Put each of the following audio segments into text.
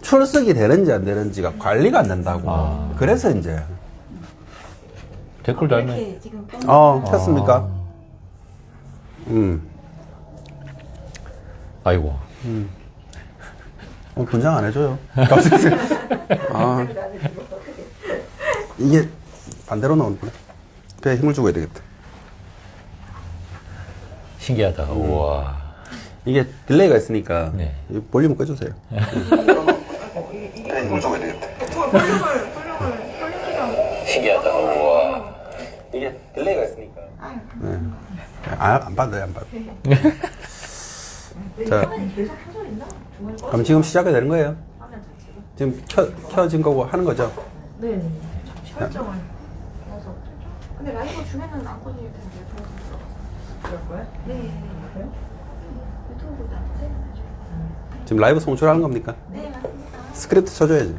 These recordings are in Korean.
출석이 되는지 안 되는지가 관리가 안 된다고. 그래서 이제. 댓글 달면. 이렇게 지금 켰습니까? 아이고. 분장 안 해줘요. 아, 이게 반대로 나오는구나. 배에 힘을 주고 해야 되겠다. 신기하다. 우와. 이게 딜레이가 있으니까 네. 이 볼륨을 꺼주세요. 배에 힘을 주고 해야 되겠다. 신기하다. 우와. 이게 딜레이가 있으니까. 네. 안 받아요, 안 받아. 자, 계속 켜져 있나? 중간에 꺼. 그럼 지금 시작이 되는 거예요? 화면 자체가. 지금 켜진 거고 하는 거죠? 네. 설정을 해서. 근데 라이브 중에는 안 꺼질 텐데. 그럴 거야? 네. 그래요? 유튜브 나한테. 지금 라이브 송출하는 겁니까? 네, 맞습니다. 스크립트 쳐줘야지.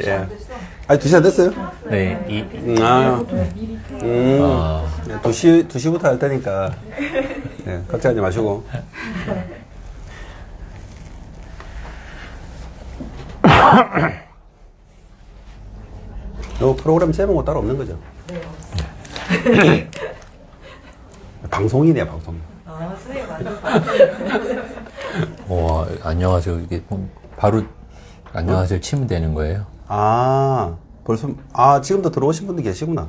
예. 아니, 2시 안 됐어요? 네. 아. 2시부터 할 테니까. 예, 걱정하지 마시고. 요 프로그램 제목은 따로 없는 거죠? 네. 방송이네요, 방송. 아, 선생님 완전 와, 안녕하세요. 이게 바로 안녕하세요 치면 되는 거예요? 아, 벌써, 지금도 들어오신 분들 계시구나.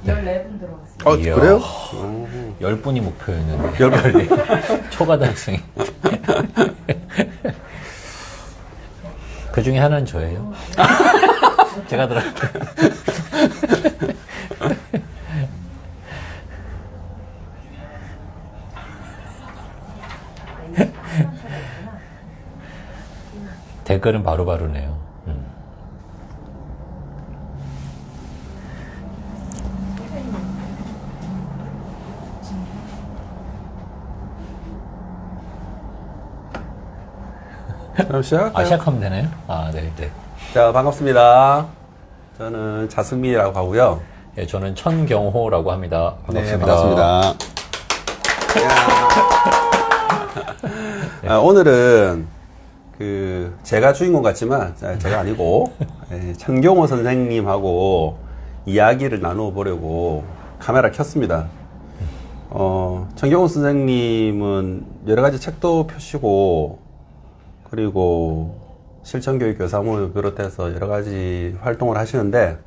14분 들어갔어요. 이야. 그래요? 10분이 목표였는데 10분이 초과 달성이 그 중에 하나는 저예요. 제가 들어갈게요. 댓글은 바로바로네요. 그럼 시작할까요? 시작하면 되나요? 네, 네. 자, 반갑습니다. 저는 자승민이라고 하고요. 예, 저는 천경호라고 합니다. 반갑습니다. 네, 반갑습니다. 오늘은 제가 주인공 같지만 제가 아니고 천경호 선생님하고 이야기를 나누어 보려고 카메라 켰습니다. 천경호 선생님은 여러 가지 책도 펴시고 그리고 실천교육 교사모를 비롯해서 여러 가지 활동을 하시는데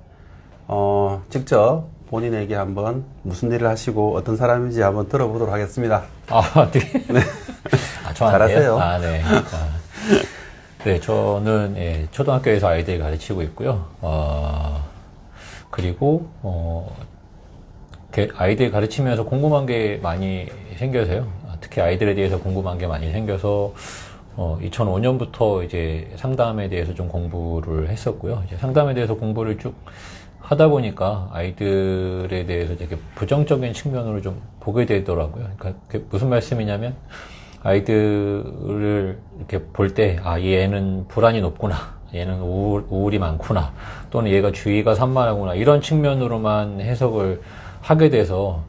직접 본인에게 한번 무슨 일을 하시고 어떤 사람인지 한번 들어보도록 하겠습니다. 네. 네. 잘하세요. 네. 네, 저는 초등학교에서 아이들 가르치고 있고요. 그리고 아이들 가르치면서 궁금한 게 많이 생겨서요. 특히 아이들에 대해서 궁금한 게 많이 생겨서 2005년부터 이제 상담에 대해서 좀 공부를 했었고요. 이제 상담에 대해서 공부를 쭉 하다 보니까 아이들에 대해서 되게 부정적인 측면으로 좀 보게 되더라고요. 그러니까 그게 무슨 말씀이냐면 아이들을 이렇게 볼 때, 얘는 불안이 높구나. 얘는 우울이 많구나. 또는 얘가 주의가 산만하구나. 이런 측면으로만 해석을 하게 돼서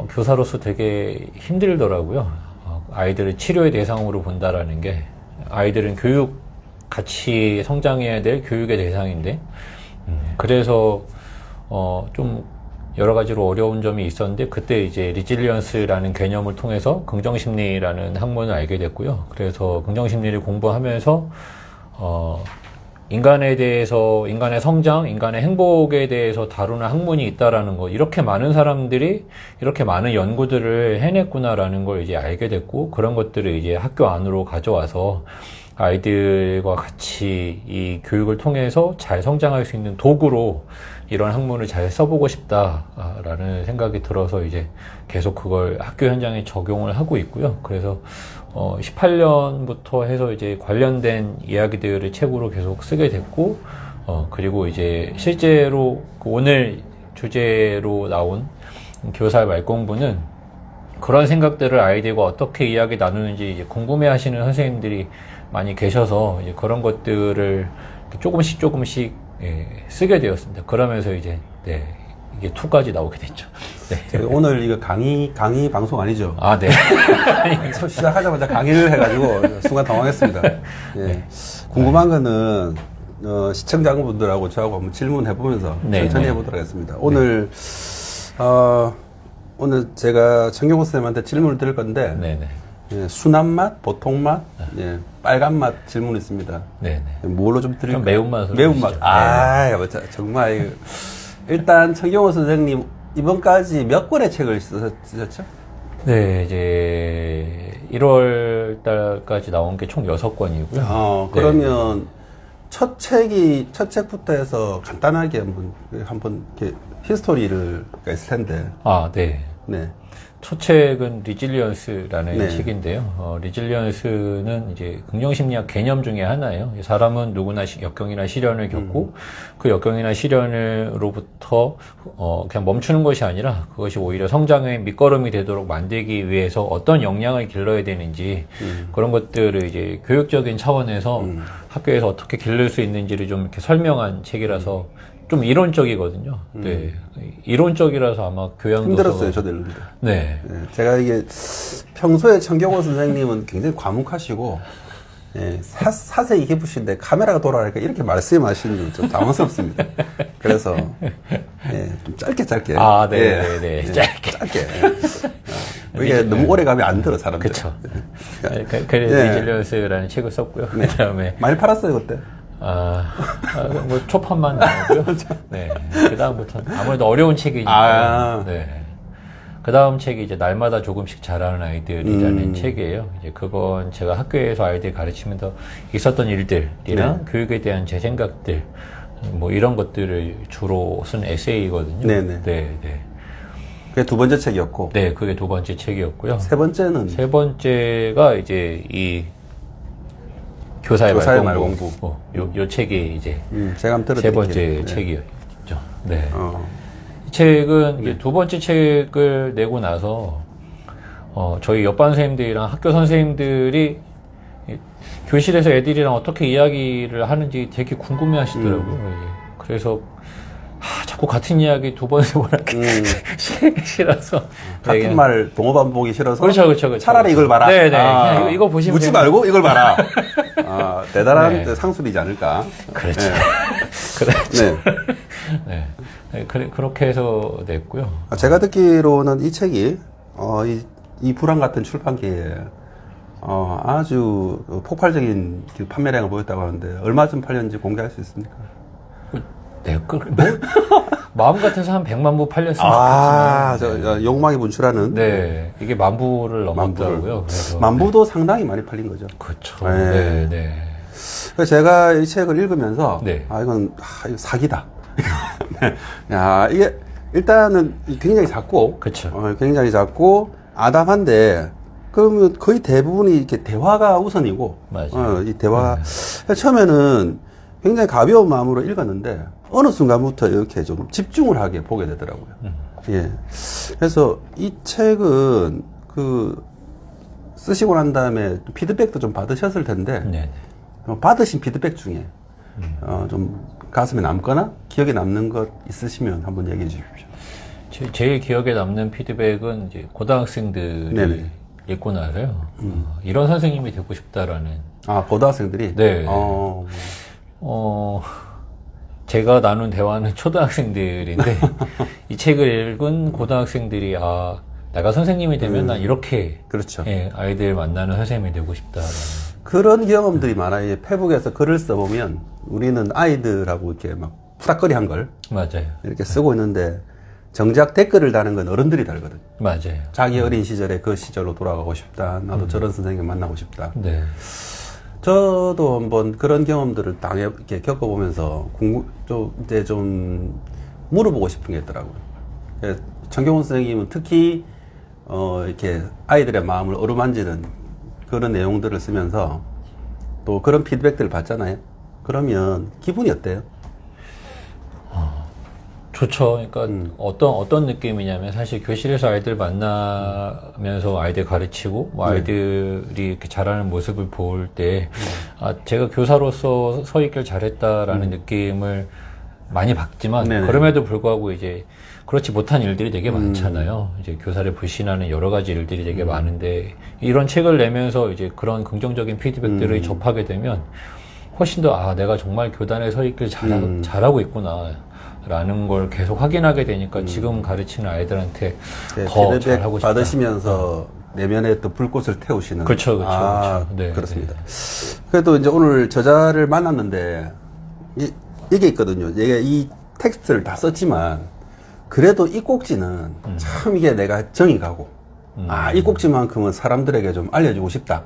교사로서 되게 힘들더라고요. 아이들을 치료의 대상으로 본다라는 게 아이들은 같이 성장해야 될 교육의 대상인데 그래서 좀 여러 가지로 어려운 점이 있었는데 그때 이제 리질리언스라는 개념을 통해서 긍정심리라는 학문을 알게 됐고요. 그래서 긍정심리를 공부하면서 인간에 대해서, 인간의 성장, 인간의 행복에 대해서 다루는 학문이 있다라는 거, 이렇게 많은 사람들이 이렇게 많은 연구들을 해냈구나라는 걸 이제 알게 됐고, 그런 것들을 이제 학교 안으로 가져와서 아이들과 같이 이 교육을 통해서 잘 성장할 수 있는 도구로 이런 학문을 잘 써보고 싶다라는 생각이 들어서 이제 계속 그걸 학교 현장에 적용을 하고 있고요. 그래서 18년부터 해서 이제 관련된 이야기들을 책으로 계속 쓰게 됐고, 그리고 이제 실제로 오늘 주제로 나온 교사 말공부는 그런 생각들을 아이들과 어떻게 이야기 나누는지 이제 궁금해 하시는 선생님들이 많이 계셔서 이제 그런 것들을 조금씩 쓰게 되었습니다. 그러면서 이제, 이게 2까지 나오게 됐죠. 네. 오늘 이거 강의 방송 아니죠? 아, 네. 첫 시작하자마자 강의를 해가지고 순간 당황했습니다. 예. 궁금한 거는 시청자분들하고 저하고 한번 질문해보면서 네, 천천히 네. 해보도록 하겠습니다. 오늘 오늘 제가 정경호 선생님한테 질문을 드릴 건데 네네. 예, 순한 맛, 보통 맛, 예, 빨간 맛 질문 있습니다. 네네. 뭘로 좀 드릴까요? 좀 매운맛으로 매운맛. 주시죠. 정말 이거. 일단 정경호 선생님 이번까지 몇 권의 책을 쓰셨죠? 네, 이제 1월 달까지 나온 게 총 6권이고요. 그러면 첫 책부터 해서 간단하게 한번 이렇게 히스토리를 있을 텐데. 아, 네. 네. 첫 책은 리질리언스라는 네. 책인데요. 리질리언스는 이제 긍정심리학 개념 중에 하나예요. 사람은 누구나 역경이나 시련을 겪고 그 역경이나 시련으로부터 그냥 멈추는 것이 아니라 그것이 오히려 성장의 밑거름이 되도록 만들기 위해서 어떤 역량을 길러야 되는지 그런 것들을 이제 교육적인 차원에서 학교에서 어떻게 기를 수 있는지를 좀 이렇게 설명한 책이라서 좀 이론적이거든요. 네. 이론적이라서 아마 교양도 힘들었어요, 저도 읽는데. 네. 네, 제가 이게 평소에 정경호 선생님은 굉장히 과묵하시고 예, 사색이 깊으신데 카메라가 돌아가니까 이렇게 말씀하시는 좀 당황스럽습니다. 그래서 예, 좀 짧게. 아, 네, 예, 네, 네. 예, 짧게. 이게 너무 오래 가면 안 들어 사람들. 그쵸. 예. 그래서 네. 리질리언스라는 책을 썼고요. 네. 그 다음에 많이 팔았어요 그때. 뭐 초판만 나오고요. 네. 그 다음부터는 아무래도 어려운 책이니까. 네. 그 다음 책이 이제 날마다 조금씩 자라는 아이들이라는 책이에요. 이제 그건 제가 학교에서 아이들 가르치면서 있었던 일들이랑 교육에 대한 제 생각들, 뭐 이런 것들을 주로 쓴 에세이거든요. 네네. 네, 네. 그게 두 번째 책이었고. 네, 그게 2번째 책이었고요. 세 번째는 세 번째가 이제 이 교사의 말공부. 요 책이 이제 제가 한번 세 들어드릴게요. 번째 책이었죠. 네. 이 책은 이제 2번째 책을 내고 나서 저희 옆반 선생님들이랑 학교 선생님들이 교실에서 애들이랑 어떻게 이야기를 하는지 되게 궁금해 하시더라고요. 그래서 자꾸 같은 이야기 2번, 3번 하기 싫어서. 같은 말 동어 반복이 싫어서. 그렇죠. 차라리 이걸 봐라. 네네. 그냥 이거 보시면. 묻지 말고 이걸 봐라. 대단한 네. 상술이지 않을까. 그렇죠. 네. 네. 네. 그렇게 해서 냈고요. 제가 듣기로는 이 책이, 이 불안 같은 출판기에, 아주 폭발적인 판매량을 보였다고 하는데, 얼마쯤 팔렸는지 공개할 수 있습니까? 네, 마음 같아서 한 100만 부 팔렸으면 좋겠지만. 욕망이 분출하는. 네. 이게 10,000 부를 넘었더라고요. 그래서. 10,000부도 상당히 많이 팔린 거죠. 그렇죠. 네. 네. 그래서 제가 이 책을 읽으면서, 네. 이거 사기다. 야, 이게, 일단은 굉장히 작고, 그쵸. 굉장히 작고, 아담한데, 그러면 거의 대부분이 이렇게 대화가 우선이고, 맞아요. 이 대화, 처음에는 굉장히 가벼운 마음으로 읽었는데, 어느 순간부터 이렇게 좀 집중을 하게 보게 되더라고요. 예. 그래서 이 책은 쓰시고 난 다음에 피드백도 좀 받으셨을 텐데, 네. 받으신 피드백 중에, 좀 가슴에 남거나 기억에 남는 것 있으시면 한번 얘기해 주십시오. 제일 기억에 남는 피드백은 이제 고등학생들이 네네. 읽고 나서요. 이런 선생님이 되고 싶다라는. 고등학생들이? 네. 제가 나눈 대화는 초등학생들인데, 이 책을 읽은 고등학생들이, 내가 선생님이 되면 난 이렇게. 그렇죠. 예, 아이들 만나는 선생님이 되고 싶다라는. 그런 경험들이 많아요. 페북에서 글을 써보면 우리는 아이들하고 이렇게 막 푸닥거리 한 걸 맞아요. 이렇게 쓰고 있는데 정작 댓글을 다는 건 어른들이 달거든요. 맞아요. 자기 어린 시절에 그 시절로 돌아가고 싶다. 나도 저런 선생님 만나고 싶다. 네. 저도 한번 그런 경험들을 이렇게 겪어보면서 좀 물어보고 싶은 게 있더라고요. 정경훈 선생님은 특히 이렇게 아이들의 마음을 어루만지는 그런 내용들을 쓰면서 또 그런 피드백들을 받잖아요. 그러면 기분이 어때요? 좋죠. 그러니까 어떤 느낌이냐면 사실 교실에서 아이들 만나면서 아이들 가르치고 뭐 아이들이 이렇게 자라는 모습을 볼 때 제가 교사로서 서익을 잘했다라는 느낌을 많이 받지만 네네. 그럼에도 불구하고 이제 그렇지 못한 일들이 되게 많잖아요. 이제 교사를 불신하는 여러 가지 일들이 되게 많은데 이런 책을 내면서 이제 그런 긍정적인 피드백들을 접하게 되면 훨씬 더 아, 내가 정말 교단에 서 있길 잘하고 있구나. 라는 걸 계속 확인하게 되니까 지금 가르치는 아이들한테 네, 더 피드백 잘하고 싶다. 받으시면서 내면에 또 불꽃을 태우시는. 그렇죠, 그렇죠, 아, 그렇죠. 네, 그렇습니다. 그래도 이제 오늘 저자를 만났는데 이게 있거든요. 이게 이 텍스트를 다 썼지만 그래도 이 꼭지는 참 이게 내가 정이 가고 이 꼭지만큼은 사람들에게 좀 알려주고 싶다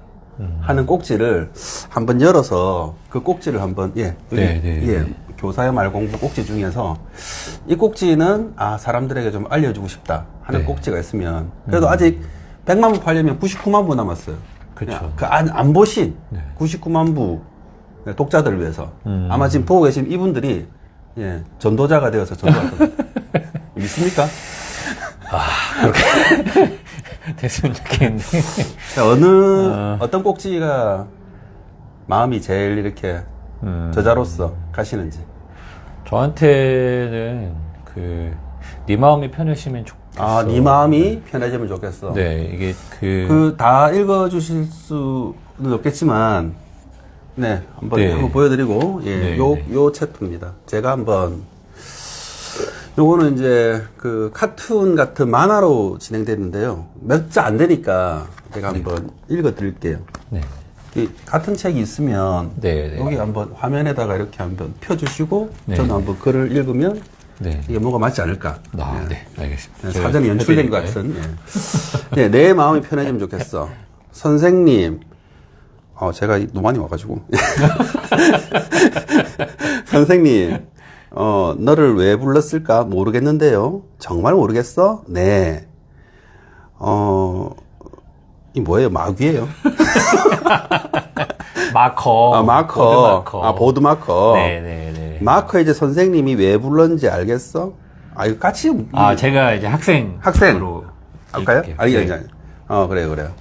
하는 꼭지를 한번 열어서 그 꼭지를 한번 여기, 교사의 말 공부 꼭지 중에서 이 꼭지는 사람들에게 좀 알려주고 싶다 하는 네. 꼭지가 있으면 그래도 아직 100만 부 팔려면 99만 부 남았어요. 그렇죠. 그 안 보신 99만 부 독자들을 위해서 아마 지금 보고 계신 이분들이 전도자가 되어서 전도할 겁니다. 믿습니까? 그렇게 됐으면 좋겠는데. 어떤 꼭지가 마음이 제일 이렇게 저자로서 가시는지. 저한테는 네 마음이 편해지면 좋겠어. 네 마음이 편해지면 좋겠어. 네, 이게 다 읽어주실 수는 없겠지만, 한번 보여드리고, 요 챕터입니다. 제가 요거는 이제 카툰 같은 만화로 진행됐는데요. 몇 자 안 되니까 제가 한번 읽어드릴게요. 네. 같은 책이 있으면 여기 한번 화면에다가 이렇게 한번 펴주시고 저는 한번 글을 읽으면 이게 뭐가 맞지 않을까. 네, 알겠습니다. 사전에 연출된 것 같은. 내 마음이 편해지면 좋겠어. 선생님, 제가 너무 많이 와가지고. 선생님, 너를 왜 불렀을까 모르겠는데요. 정말 모르겠어? 네. 이 뭐예요? 마귀예요? 마커. 마커. 보드 마커. 네. 마커 이제 선생님이 왜 불렀는지 알겠어? 이거 같이. 제가 이제 학생으로 할까요? 아니. 그래요.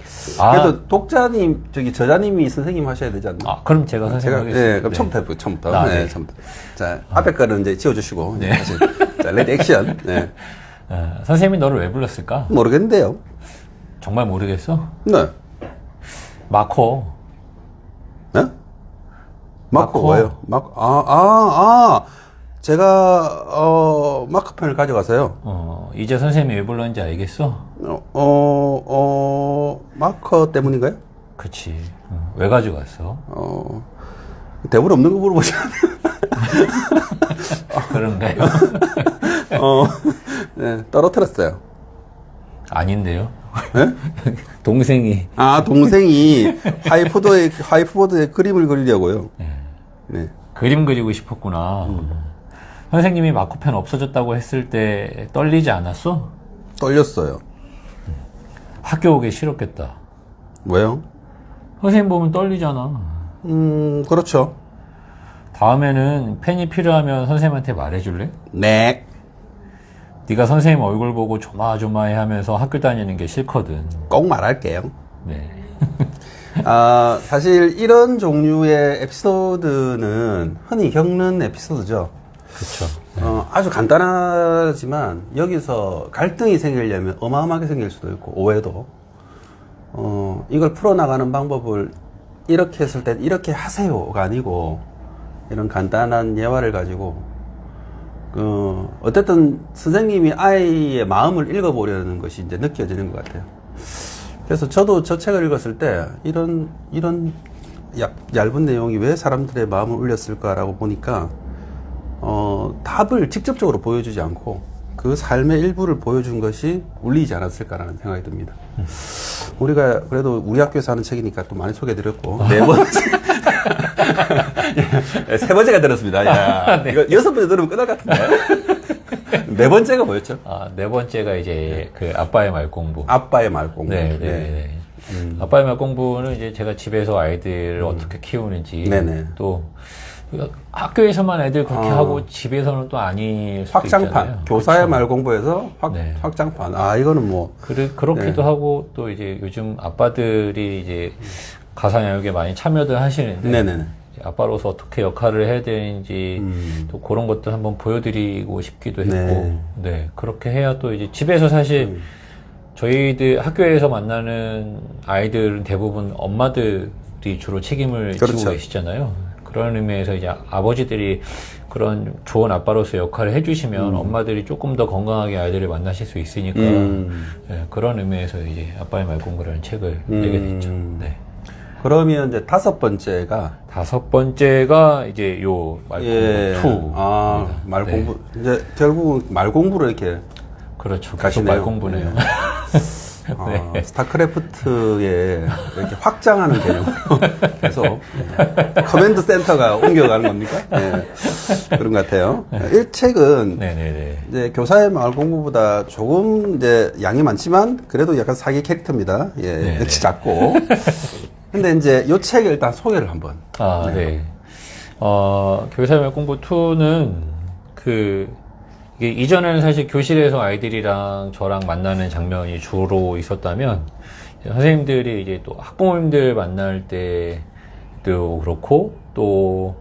그래도 독자님, 저자님이 선생님 하셔야 되지 않나? 그럼 제가 선생님 하겠습니다. 그럼 처음부터 처음부터. 처음부터. 자, 앞에 거는 이제 지워주시고. 다시. 자, 레디 액션. 선생님이 너를 왜 불렀을까? 모르겠는데요. 정말 모르겠어? 네. 마커. 네? 마커 뭐예요? 제가, 마커펜을 가져가서요. 이제 선생님이 왜 불렀는지 알겠어? 마커 때문인가요? 그치. 왜 가져갔어? 대본 없는 거 물어보시면. 그런가요? 떨어뜨렸어요. 아닌데요? 네? 동생이. 동생이 화이트보드에 그림을 그리려고요. 네. 그림 그리고 싶었구나. 선생님이 마커펜 없어졌다고 했을 때 떨리지 않았어? 떨렸어요. 학교 오기 싫었겠다. 왜요? 선생님 보면 떨리잖아. 그렇죠. 다음에는 펜이 필요하면 선생님한테 말해줄래? 네. 네가 선생님 얼굴 보고 조마조마해 하면서 학교 다니는 게 싫거든. 꼭 말할게요. 네. 사실 이런 종류의 에피소드는 흔히 겪는 에피소드죠. 그렇죠. 아주 간단하지만 여기서 갈등이 생기려면 어마어마하게 생길 수도 있고 오해도 이걸 풀어나가는 방법을 이렇게 했을 때 이렇게 하세요가 아니고 이런 간단한 예화를 가지고 어쨌든 선생님이 아이의 마음을 읽어보려는 것이 이제 느껴지는 것 같아요. 그래서 저도 저 책을 읽었을 때 이런 얇은 내용이 왜 사람들의 마음을 울렸을까라고 보니까 답을 직접적으로 보여주지 않고 그 삶의 일부를 보여준 것이 울리지 않았을까라는 생각이 듭니다. 우리가 그래도 우리 학교에서 하는 책이니까 또 많이 소개해드렸고 네 번째 세 번째가 들었습니다. 네. 이거 6번째 들으면 끝날 것 같은데. 네 번째가 뭐였죠? 네 번째가 이제 아빠의 말 공부. 아빠의 말 공부. 네. 아빠의 말 공부는 이제 제가 집에서 아이들을 어떻게 키우는지 또 학교에서만 애들 그렇게 하고 집에서는 또 아닐 수도 확장판. 있잖아요. 교사의 그렇죠. 말 공부에서 확장판. 이거는 뭐 그렇기도 하고 또 이제 요즘 아빠들이 이제 가사양육에 많이 참여들 하시는데 이제 아빠로서 어떻게 역할을 해야 되는지 또 그런 것들 한번 보여드리고 싶기도 했고, 네. 네, 그렇게 해야 또 이제 집에서 사실 저희들 학교에서 만나는 아이들은 대부분 엄마들이 주로 책임을 그렇죠. 지고 계시잖아요. 그런 의미에서 이제 아버지들이 그런 좋은 아빠로서 역할을 해주시면 엄마들이 조금 더 건강하게 아이들을 만나실 수 있으니까 네, 그런 의미에서 이제 아빠의 말공부라는 책을 내게 됐죠. 네. 그러면 이제 5번째가 5번째가 이제 요 말공부 예. 2. 아, 말 공부. 이제 결국은 말 공부를 이렇게 그렇죠. 계속 가시네요. 말공부네요. 스타크래프트에 이렇게 확장하는 개념으로 계속 커맨드 센터가 옮겨가는 겁니까? 예. 그런 것 같아요. 1책은 네네네. 이제 교사의 마을 공부보다 조금 이제 양이 많지만 그래도 약간 사기 캐릭터입니다. 예, 네네. 역시 작고. 근데 이제 이 책을 일단 소개를 한번. 아, 네. 교사의 말공부 2는 이게 이전에는 사실 교실에서 아이들이랑 저랑 만나는 장면이 주로 있었다면, 선생님들이 이제 또 학부모님들 만날 때도 그렇고, 또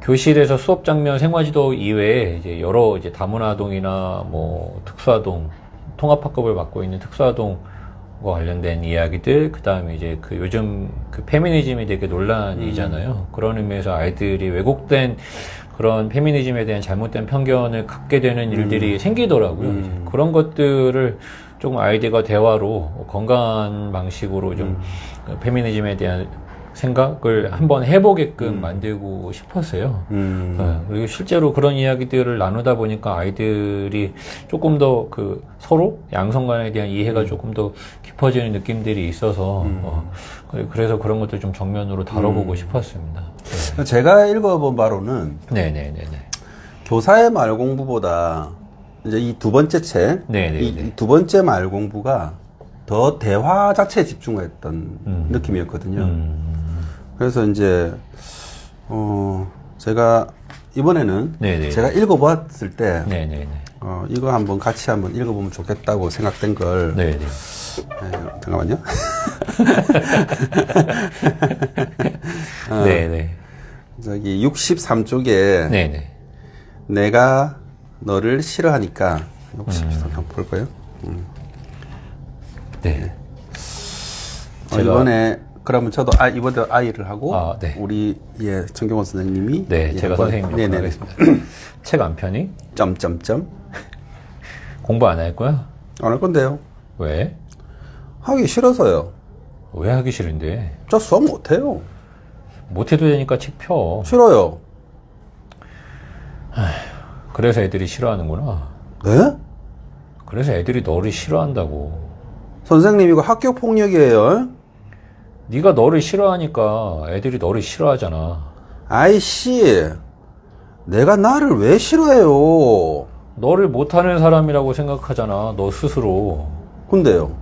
교실에서 수업 장면 생활지도 이외에 이제 여러 이제 다문화아동이나 뭐 특수아동, 통합학급을 맡고 있는 특수아동과 관련된 이야기들, 그 다음에 이제 요즘 페미니즘이 되게 논란이잖아요. 그런 의미에서 아이들이 왜곡된 그런 페미니즘에 대한 잘못된 편견을 갖게 되는 일들이 생기더라고요. 이제 그런 것들을 조금 아이들과 대화로 건강한 방식으로 좀 페미니즘에 대한 생각을 한번 해보게끔 만들고 싶었어요. 그리고 실제로 그런 이야기들을 나누다 보니까 아이들이 조금 더 서로 양성간에 대한 이해가 조금 더 깊어지는 느낌들이 있어서 그래서 그런 것들 좀 정면으로 다뤄보고 싶었습니다. 네. 제가 읽어본 바로는 네네네네. 교사의 말 공부보다 이제 이 2번째 책, 네네네. 이 2번째 말 공부가 더 대화 자체에 집중했던 느낌이었거든요. 그래서 이제 제가 이번에는 네네. 제가 읽어봤을 때 네네네. 이거 한번 같이 한번 읽어보면 좋겠다고 생각된 걸 네네. 잠깐만요. 네네. 저기 63쪽에 네네. 내가 너를 싫어하니까 63쪽 한번 볼까요? 네. 제가- 이번에 그러면 저도 이번에 아이를 하고 네. 우리 정경원 선생님이 네, 제가 한번- 선생님 네네네. 하겠습니다. 책 안 펴니? 점점점 공부 안 할 거야? 안 할 건데요. 왜? 하기 싫어서요. 왜 하기 싫은데? 저 수업 못해요. 못해도 되니까 책 펴. 싫어요. 그래서 애들이 싫어하는구나. 네? 그래서 애들이 너를 싫어한다고. 선생님 이거 학교 폭력이에요. 네가 너를 싫어하니까 애들이 너를 싫어하잖아. 아이씨, 내가 나를 왜 싫어해요? 너를 못하는 사람이라고 생각하잖아, 너 스스로. 근데요.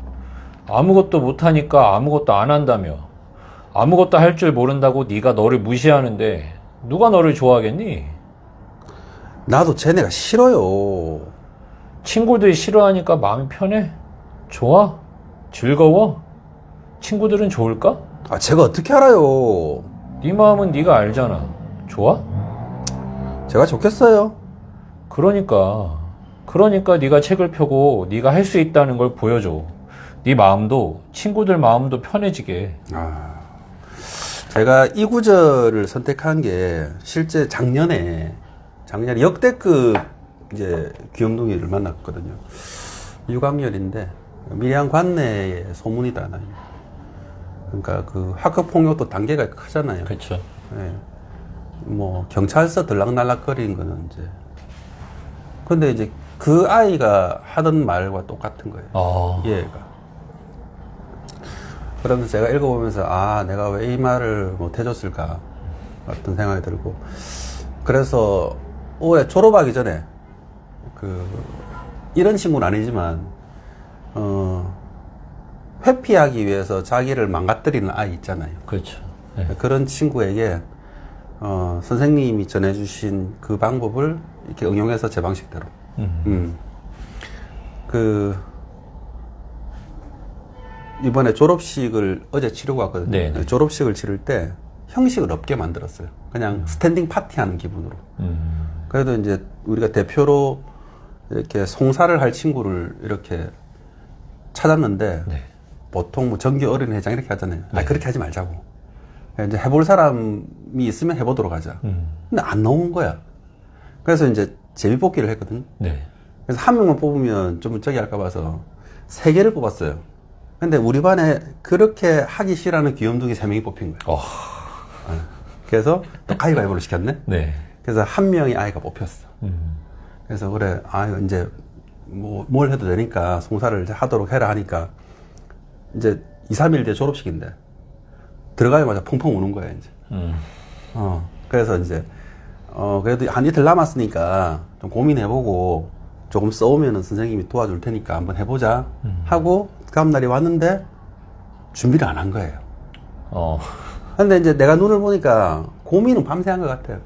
아무것도 못하니까 아무것도 안 한다며. 아무것도 할 줄 모른다고 네가 너를 무시하는데 누가 너를 좋아하겠니? 나도 쟤네가 싫어요. 친구들이 싫어하니까 마음이 편해? 좋아? 즐거워? 친구들은 좋을까? 제가 어떻게 알아요? 네 마음은 네가 알잖아. 좋아? 제가 좋겠어요. 그러니까 네가 책을 펴고 네가 할 수 있다는 걸 보여줘. 네 마음도 친구들 마음도 편해지게. 제가 이 구절을 선택한 게 실제 작년에 역대급 이제 귀염둥이를 만났거든요. 6학년인데 밀양 관내에 소문이다. 그러니까 학급 폭력도 단계가 크잖아요. 그렇죠. 예. 뭐 경찰서 들락날락거리는 거는 이제 근데 이제 그 아이가 하던 말과 똑같은 거예요. 얘가. 그러면서 제가 읽어보면서 내가 왜 이 말을 못 해줬을까 어떤 생각이 들고 그래서 올해 졸업하기 전에 이런 친구는 아니지만 회피하기 위해서 자기를 망가뜨리는 아이 있잖아요. 그렇죠. 네. 그런 친구에게 선생님이 전해주신 그 방법을 이렇게 응용해서 제 방식대로 이번에 졸업식을 어제 치르고 왔거든요. 네네. 졸업식을 치를 때 형식을 없게 만들었어요. 그냥 스탠딩 파티 하는 기분으로. 음. 그래도 이제 우리가 대표로 이렇게 송사를 할 친구를 이렇게 찾았는데 네. 보통 뭐 정기 어린회장 이렇게 하잖아요. 아, 그렇게 하지 말자고. 이제 해볼 사람이 있으면 해보도록 하자. 근데 안 나온 거야. 그래서 이제 제비뽑기를 했거든요. 네. 그래서 한 명만 뽑으면 좀 저기 할까 봐서 3개를 뽑았어요. 근데 우리 반에 그렇게 하기 싫어하는 귀염둥이 3명이 뽑힌 거예요. 그래서 또 가위바위보를 시켰네. 네. 그래서 한 명의 아이가 뽑혔어. 그래서 그래, 이제 뭘 해도 되니까 송사를 이제 하도록 해라 하니까 이제 2, 3일 뒤에 졸업식인데 들어가자마자 펑펑 우는 거야, 이제. 그래서 이제 그래도 한 이틀 남았으니까 좀 고민해보고 조금 써오면은 선생님이 도와줄 테니까 한번 해보자 하고 그 다음날이 왔는데 준비를 안 한 거예요. 근데 이제 내가 눈을 보니까 고민은 밤새 한 것 같아요.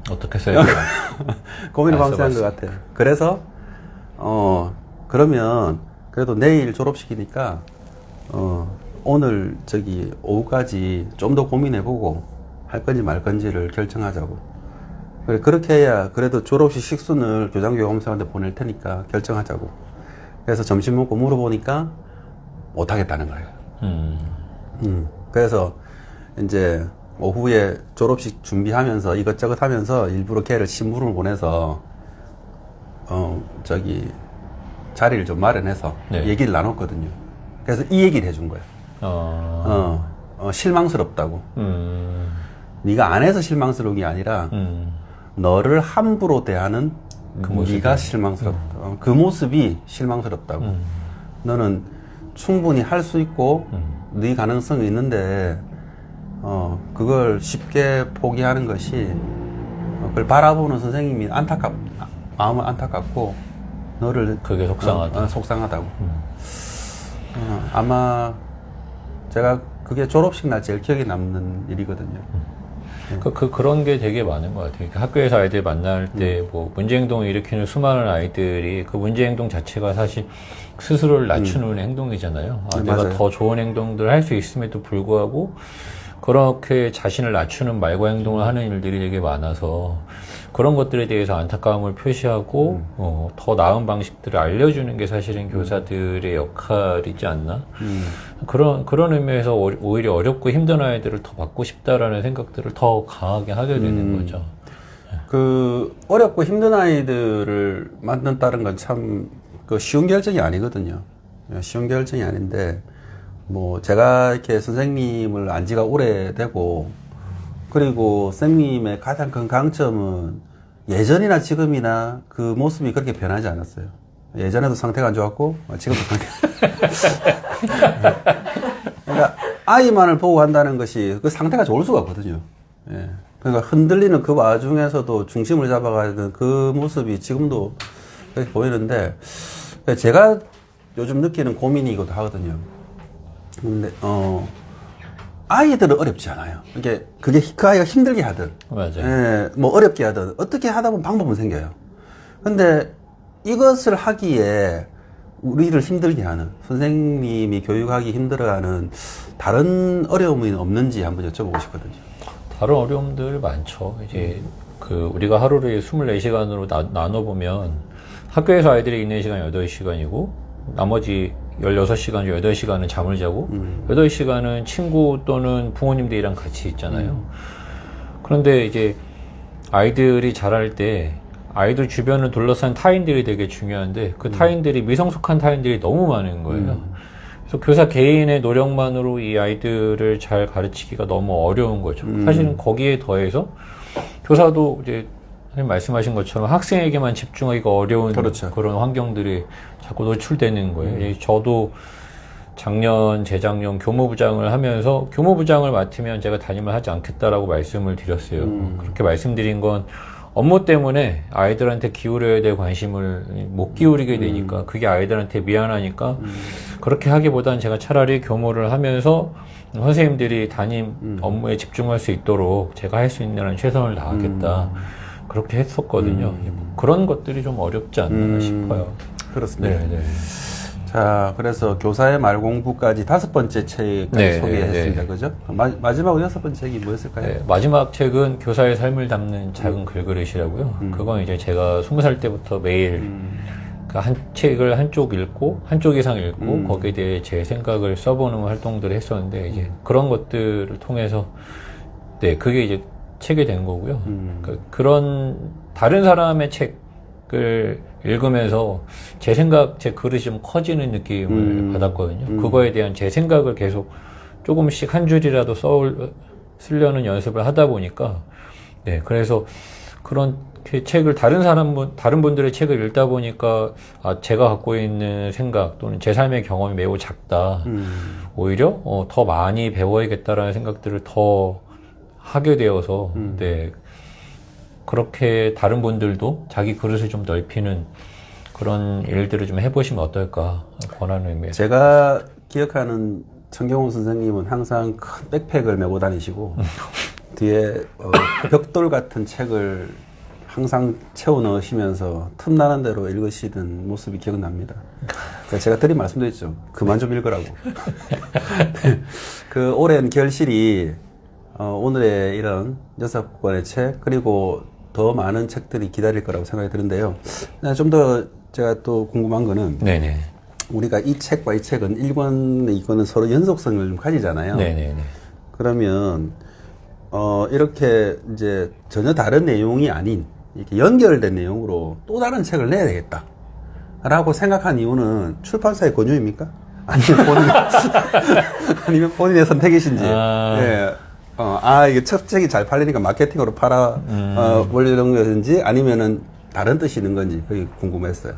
어떻게 써요? 고민을 밤새 한 것 같아요. 그래서 그러면 그래도 내일 졸업식이니까 오늘 저기 오후까지 좀 더 고민해보고 할 건지 말 건지를 결정하자고. 그래, 그렇게 해야 그래도 졸업식 식순을 교장교육감사한테 보낼 테니까 결정하자고. 그래서 점심 먹고 물어보니까 못하겠다는 거예요. 그래서 이제 오후에 졸업식 준비하면서 이것저것 하면서 일부러 걔를 심부름을 보내서 저기 자리를 좀 마련해서 네. 얘기를 나눴거든요. 그래서 이 얘기를 해준 거예요. 실망스럽다고. 네가 안 해서 실망스러운 게 아니라 너를 함부로 대하는 그 모습이. 네가 실망스럽다. 그 모습이 실망스럽다고. 너는 충분히 할 수 있고 네 가능성이 있는데 그걸 쉽게 포기하는 것이 그걸 바라보는 선생님이 마음은 안타깝고 너를 그게 속상하다. 속상하다고. 아마 제가 그게 졸업식 날 제일 기억에 남는 일이거든요. 그런 게 되게 많은 것 같아요. 학교에서 아이들 만날 때, 문제행동을 일으키는 수많은 아이들이 그 문제행동 자체가 사실 스스로를 낮추는 행동이잖아요. 내가 맞아요. 더 좋은 행동들을 할 수 있음에도 불구하고 그렇게 자신을 낮추는 말과 행동을 하는 일들이 되게 많아서 그런 것들에 대해서 안타까움을 표시하고 더 나은 방식들을 알려주는 게 사실은 교사들의 역할이지 않나? 그런 의미에서 오히려 어렵고 힘든 아이들을 더 받고 싶다라는 생각들을 더 강하게 하게 되는 거죠. 그 어렵고 힘든 아이들을 만든다는 건 참 그 쉬운 결정이 아니거든요. 쉬운 결정이 아닌데 뭐 제가 이렇게 선생님을 안 지가 오래되고 그리고 선생님의 가장 큰 강점은 예전이나 지금이나 그 모습이 그렇게 변하지 않았어요. 예전에도 상태가 안 좋았고 지금도 그러니까 아이만을 보고 한다는 것이 그 상태가 좋을 수가 없거든요. 예. 그러니까 흔들리는 그 와중에서도 중심을 잡아가야 되는 그 모습이 지금도 그렇게 보이는데 제가 요즘 느끼는 고민이기도 하거든요. 근데 아이들은 어렵지 않아요. 그게 그 아이가 힘들게 하든, 맞아요. 예, 뭐 어렵게 하든 어떻게 하다 보면 방법은 생겨요. 근데 이것을 하기에 우리를 힘들게 하는 선생님이 교육하기 힘들어하는 다른 어려움이 없는지 한번 여쭤보고 싶거든요. 다른 어려움들 많죠. 이제 우리가 하루를 24시간으로 나눠보면 학교에서 아이들이 있는 시간이 8시간이고 나머지 16시간 중 8시간은 잠을 자고 8시간은 친구 또는 부모님들이랑 같이 있잖아요. 그런데 이제 아이들이 자랄 때 아이들 주변을 둘러싼 타인들이 되게 중요한데 그 타인들이 미성숙한 타인들이 너무 많은 거예요. 그래서 교사 개인의 노력만으로 이 아이들을 잘 가르치기가 너무 어려운 거죠. 사실은 거기에 더해서 교사도 이제 선생님 말씀하신 것처럼 학생에게만 집중하기가 어려운 그렇죠. 그런 환경들이 자꾸 노출되는 거예요. 저도 작년, 재작년 교무부장을 하면서 교무부장을 맡으면 제가 담임을 하지 않겠다라고 말씀을 드렸어요. 그렇게 말씀드린 건 업무 때문에 아이들한테 기울여야 될 관심을 못 기울이게 되니까 그게 아이들한테 미안하니까 그렇게 하기보단 제가 차라리 교무를 하면서 선생님들이 담임 업무에 집중할 수 있도록 제가 할 수 있는 한 최선을 다하겠다. 그렇게 했었거든요. 그런 것들이 좀 어렵지 않나 싶어요. 그렇습니다. 네, 네. 자, 그래서 교사의 말 공부까지 5번째 책까지 네, 소개했습니다. 네. 그죠? 마지막으로 6번째 책이 뭐였을까요? 네, 마지막 책은 교사의 삶을 담는 작은 글그릇이라고요. 그건 이제 제가 20살 때부터 매일 그 한 책을 한쪽 읽고 한쪽 이상 읽고 거기에 대해 제 생각을 써보는 활동들을 했었는데 이제 그런 것들을 통해서 네 그게 이제 책이 된 거고요. 그런 다른 사람의 책을 읽으면서 제 생각, 제 그릇이 좀 커지는 느낌을 받았거든요. 그거에 대한 제 생각을 계속 조금씩 한 줄이라도 쓰려는 연습을 하다 보니까 네 그래서 그런 책을 다른 분들의 책을 읽다 보니까 아, 제가 갖고 있는 생각 또는 제 삶의 경험이 매우 작다. 오히려 더 많이 배워야겠다라는 생각들을 더 하게 되어서 네 그렇게 다른 분들도 자기 그릇을 좀 넓히는 그런 일들을 좀 해보시면 어떨까 권하는 의미에서 제가 기억하는 청경호 선생님은 항상 큰 백팩을 메고 다니시고 뒤에 벽돌 같은 책을 항상 채워 넣으시면서 틈나는 대로 읽으시던 모습이 기억납니다. 그러니까 제가 드린 말씀도 있죠. 그만 좀 읽으라고. 그 오랜 결실이 오늘의 이런 6권의 책 그리고 더 많은 책들이 기다릴 거라고 생각이 드는데요. 좀 더 제가 또 궁금한 거는 네네 우리가 이 책과 이 책은 1권과 2권은 서로 연속성을 좀 가지잖아요. 네네네 그러면 이렇게 이제 전혀 다른 내용이 아닌 이렇게 연결된 내용으로 또 다른 책을 내야 되겠다 라고 생각한 이유는 출판사의 권유입니까? 아니면 본인의 선택이신지. 예. 이게 첫 책이 잘 팔리니까 마케팅으로 올리는 것인지 아니면은 다른 뜻이 있는 건지 그게 궁금했어요.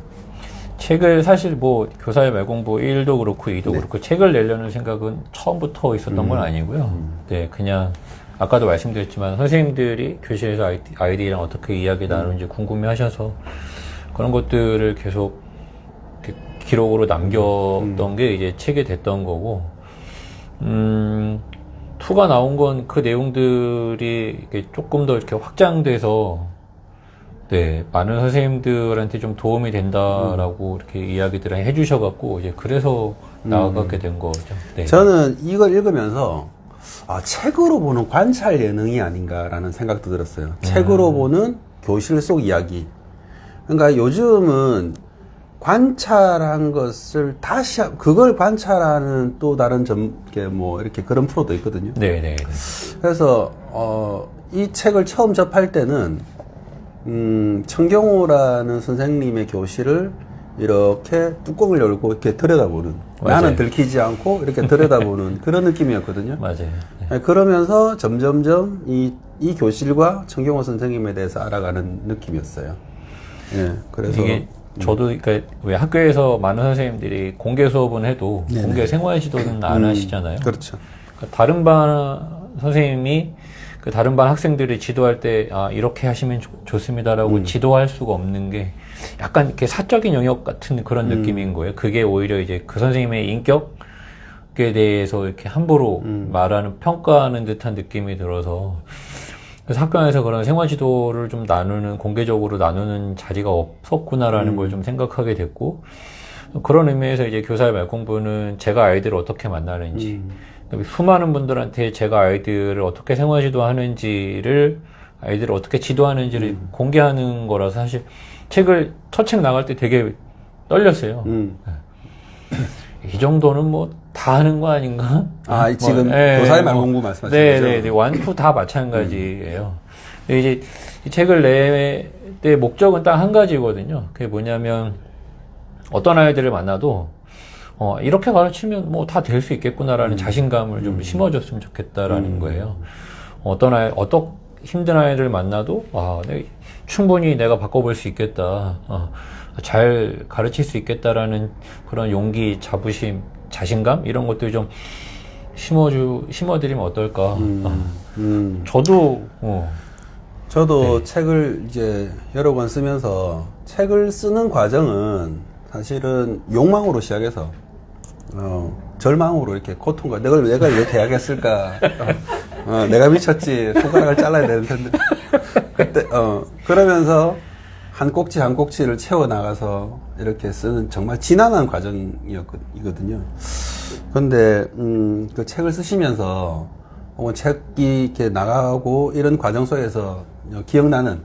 책을 사실 뭐 교사의 말공부 1도 그렇고 2도 네. 그렇고 책을 내려는 생각은 처음부터 있었던 건 아니고요. 네, 그냥 아까도 말씀드렸지만 선생님들이 교실에서 아이들이랑 어떻게 이야기 나누는지 궁금해하셔서 그런 것들을 계속 이렇게 기록으로 남겼던 게 이제 책이 됐던 거고, 2가 나온 건 그 내용들이 이렇게 조금 더 이렇게 확장돼서 네, 많은 선생님들한테 좀 도움이 된다라고 이렇게 이야기들을 해주셔갖고, 이제 그래서 나아가게 된 거죠. 네. 저는 이걸 읽으면서, 책으로 보는 관찰 예능이 아닌가라는 생각도 들었어요. 책으로 보는 교실 속 이야기. 그러니까 요즘은 관찰한 것을 그걸 관찰하는 또 다른 이렇게 그런 프로도 있거든요. 네네. 그래서, 이 책을 처음 접할 때는, 청경호라는 선생님의 교실을 이렇게 뚜껑을 열고 이렇게 들여다보는, 맞아요. 나는 들키지 않고 이렇게 들여다보는 그런 느낌이었거든요. 맞아요. 네, 그러면서 점점점 이 교실과 청경호 선생님에 대해서 알아가는 느낌이었어요. 예, 그래서. 이게 저도, 그러니까 왜 학교에서 많은 선생님들이 공개 수업은 해도 네네. 공개 생활 지도는 안 하시잖아요. 그렇죠. 그러니까 다른 반 선생님이 그 다른 반 학생들이 지도할 때, 이렇게 하시면 좋습니다라고 지도할 수가 없는 게 약간 이렇게 사적인 영역 같은 그런 느낌인 거예요. 그게 오히려 이제 그 선생님의 인격에 대해서 이렇게 함부로 말하는, 평가하는 듯한 느낌이 들어서 그래서 학교 안에서 그런 생활 지도를 좀 공개적으로 나누는 자리가 없었구나라는 걸 좀 생각하게 됐고, 그런 의미에서 이제 교사의 말공부는 제가 아이들을 어떻게 만나는지, 수많은 분들한테 제가 아이들을 어떻게 생활 지도하는지를, 아이들을 어떻게 지도하는지를 공개하는 거라서 사실 첫 책 나갈 때 되게 떨렸어요. 이 정도는 뭐 다 하는 거 아닌가? 지금 교사의 말공부 말씀하시는 거죠? 네, 완투 다 마찬가지예요. 근데 이제 이 책을 낼 때 목적은 딱 한 가지거든요. 그게 뭐냐면 어떤 아이들을 만나도 이렇게 가르치면 뭐 다 될 수 있겠구나라는 자신감을 좀 심어줬으면 좋겠다라는 거예요. 어떤 힘든 아이들을 만나도 충분히 내가 바꿔볼 수 있겠다. 잘 가르칠 수 있겠다라는 그런 용기, 자부심, 자신감 이런 것들 좀 심어드리면 어떨까. 저도 네. 책을 이제 여러 권 쓰면서 책을 쓰는 과정은 사실은 욕망으로 시작해서 절망으로 이렇게 고통과 내가 왜 대학에 쓸까? 내가 미쳤지. 손가락을 잘라야 되는 텐데. 그때 그러면서 한 꼭지 한 꼭지를 채워 나가서 이렇게 쓰는 정말 지난한 과정이거든요. 그런데 그 책을 쓰시면서 혹은 책이 이렇게 나가고 이런 과정 속에서 기억나는